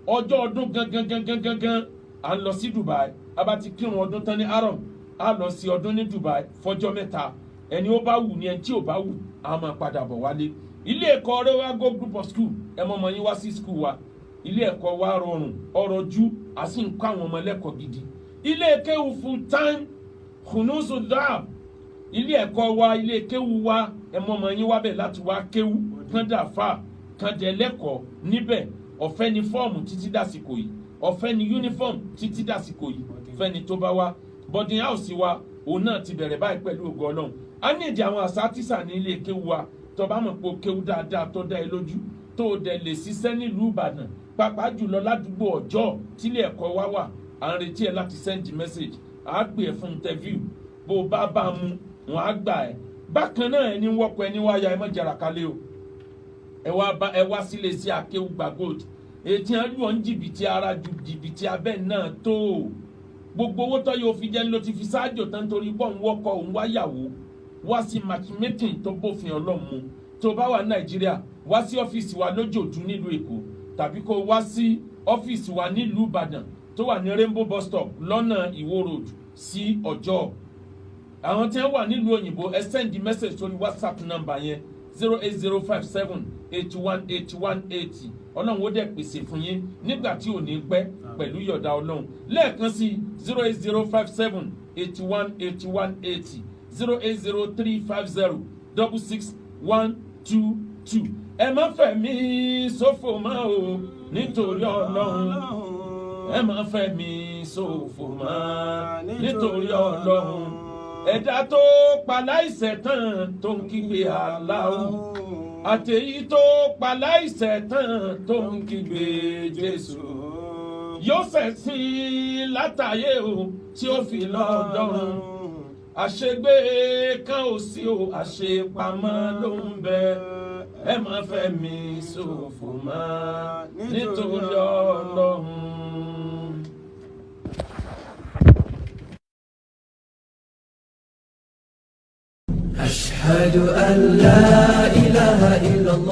ọjọ́ ọdún gangan à ń lọ sí Dubai. A bá ti kírun ọdún tán ní Haram, a lọ sí ọdún ní Dubai fọjọ́ mẹ́ta. Ẹni ó bá wù ni, ẹni tí ò bá wù á máa padà bọ̀ wálé. Ilé ẹ̀kọ́ Rewago Group of School ẹ mọ ọmọ yín wá sí school wa. Ilé ẹ̀kọ́ wa rọrùn ọ̀rọ̀ ju a sì ń kọ́ àwọn ọmọ lẹ́kọ̀ọ́ gidi. Ilé kéwú full time Khunusu Dab. Ilé ẹ̀kọ́ wa, ilé kéwú wa ẹ mọ ọmọ yín wá bẹ̀ láti wá kéwú kán dàfà kán dẹ̀ lẹ́kọ̀ọ́ níbẹ̀. Ọ̀fẹ́ ni fọ́ọ̀mù títí dàsìkò yìí, ọ̀fẹ́ ni uniform títí dàsìkò yìí fẹ́ni tó bá wá. Boarding house wa òun náà ti bẹ̀rẹ̀ báyìí pẹ̀lú ògo Ọlọ́run. A ní ìdí àwọn àṣà tíṣà ní ilé kéwú wa. Tó bá mọ̀ pé o kéwú dáadáa tó dá ẹ lójú tó o dẹ̀ lè ṣiṣẹ́ nílùú Ìbàdàn pàápàá jùlọ ládùúgbò Ọ̀jọ́ tílé ẹ̀kọ́ wa wà, à ń retí ẹ láti send message. À á pè ẹ fún interview. Bó o bá bá mu wọn á gbà ẹ. Bákan náà ẹni wọ́pọ̀ ẹni wáyà ẹ mọ̀ jàrà kalẹ̀ o. Ẹ wá sílé sí Akeugba Gold. Ètí ẹ lù ọ́ ń jìbìtì ara ju jìbìtì abẹ́ náà tó. Gbogbo owó tó yóò fi jẹ́ ló ti fi ṣáájò tán torí pọ̀ ń wọ́kọ̀ òun wáyàwó. Wá sí matchmaking tó bófin Ọlọ́run mu. Tó bá wà Nàìjíríà, wá sí ọ́fíìsì wa lójoojú nílùú Èkó, tàbí kó wá sí ọ́fíìsì wa nílùú Ìbàdàn tó wà ní Rainbow bus stop lọ́nà Ìwó road sí Ọ̀jọ́. Àwọn tí wọ́n wà nílùú òyìnbó ẹ send message sórí WhatsApp number yẹn 08057818180. Ọlọ́run ó dẹ̀ pèsè fún yín nígbà tí ò ní pẹ́ pẹ̀lú yọ̀dá Ọlọ́run. Lẹ́ẹ̀kan sí 08057818180 08035066122. Ẹ má fẹ̀mí ṣòfò mọ́ o nítorí Ọlọ́run. Ẹ má fẹ̀mí ṣòfò mọ́ nítorí Ọlọ́run. Ẹ̀dá tó paláìṣẹ̀ tán tó ń kígbe Allahu, àtèyí tó paláìṣẹ̀ tán tó ń kígbe Jésù yóò ṣẹ̀sìn látàyè o tí ó fi lọ́dọ̀run. Àṣegbé kan ò sí o, àṣepamọ́ ló ń bẹ. Ẹ má fẹ̀mí ṣòfò mọ́ nítorí Ọlọ́run. أشهد أن لا إله إلا الله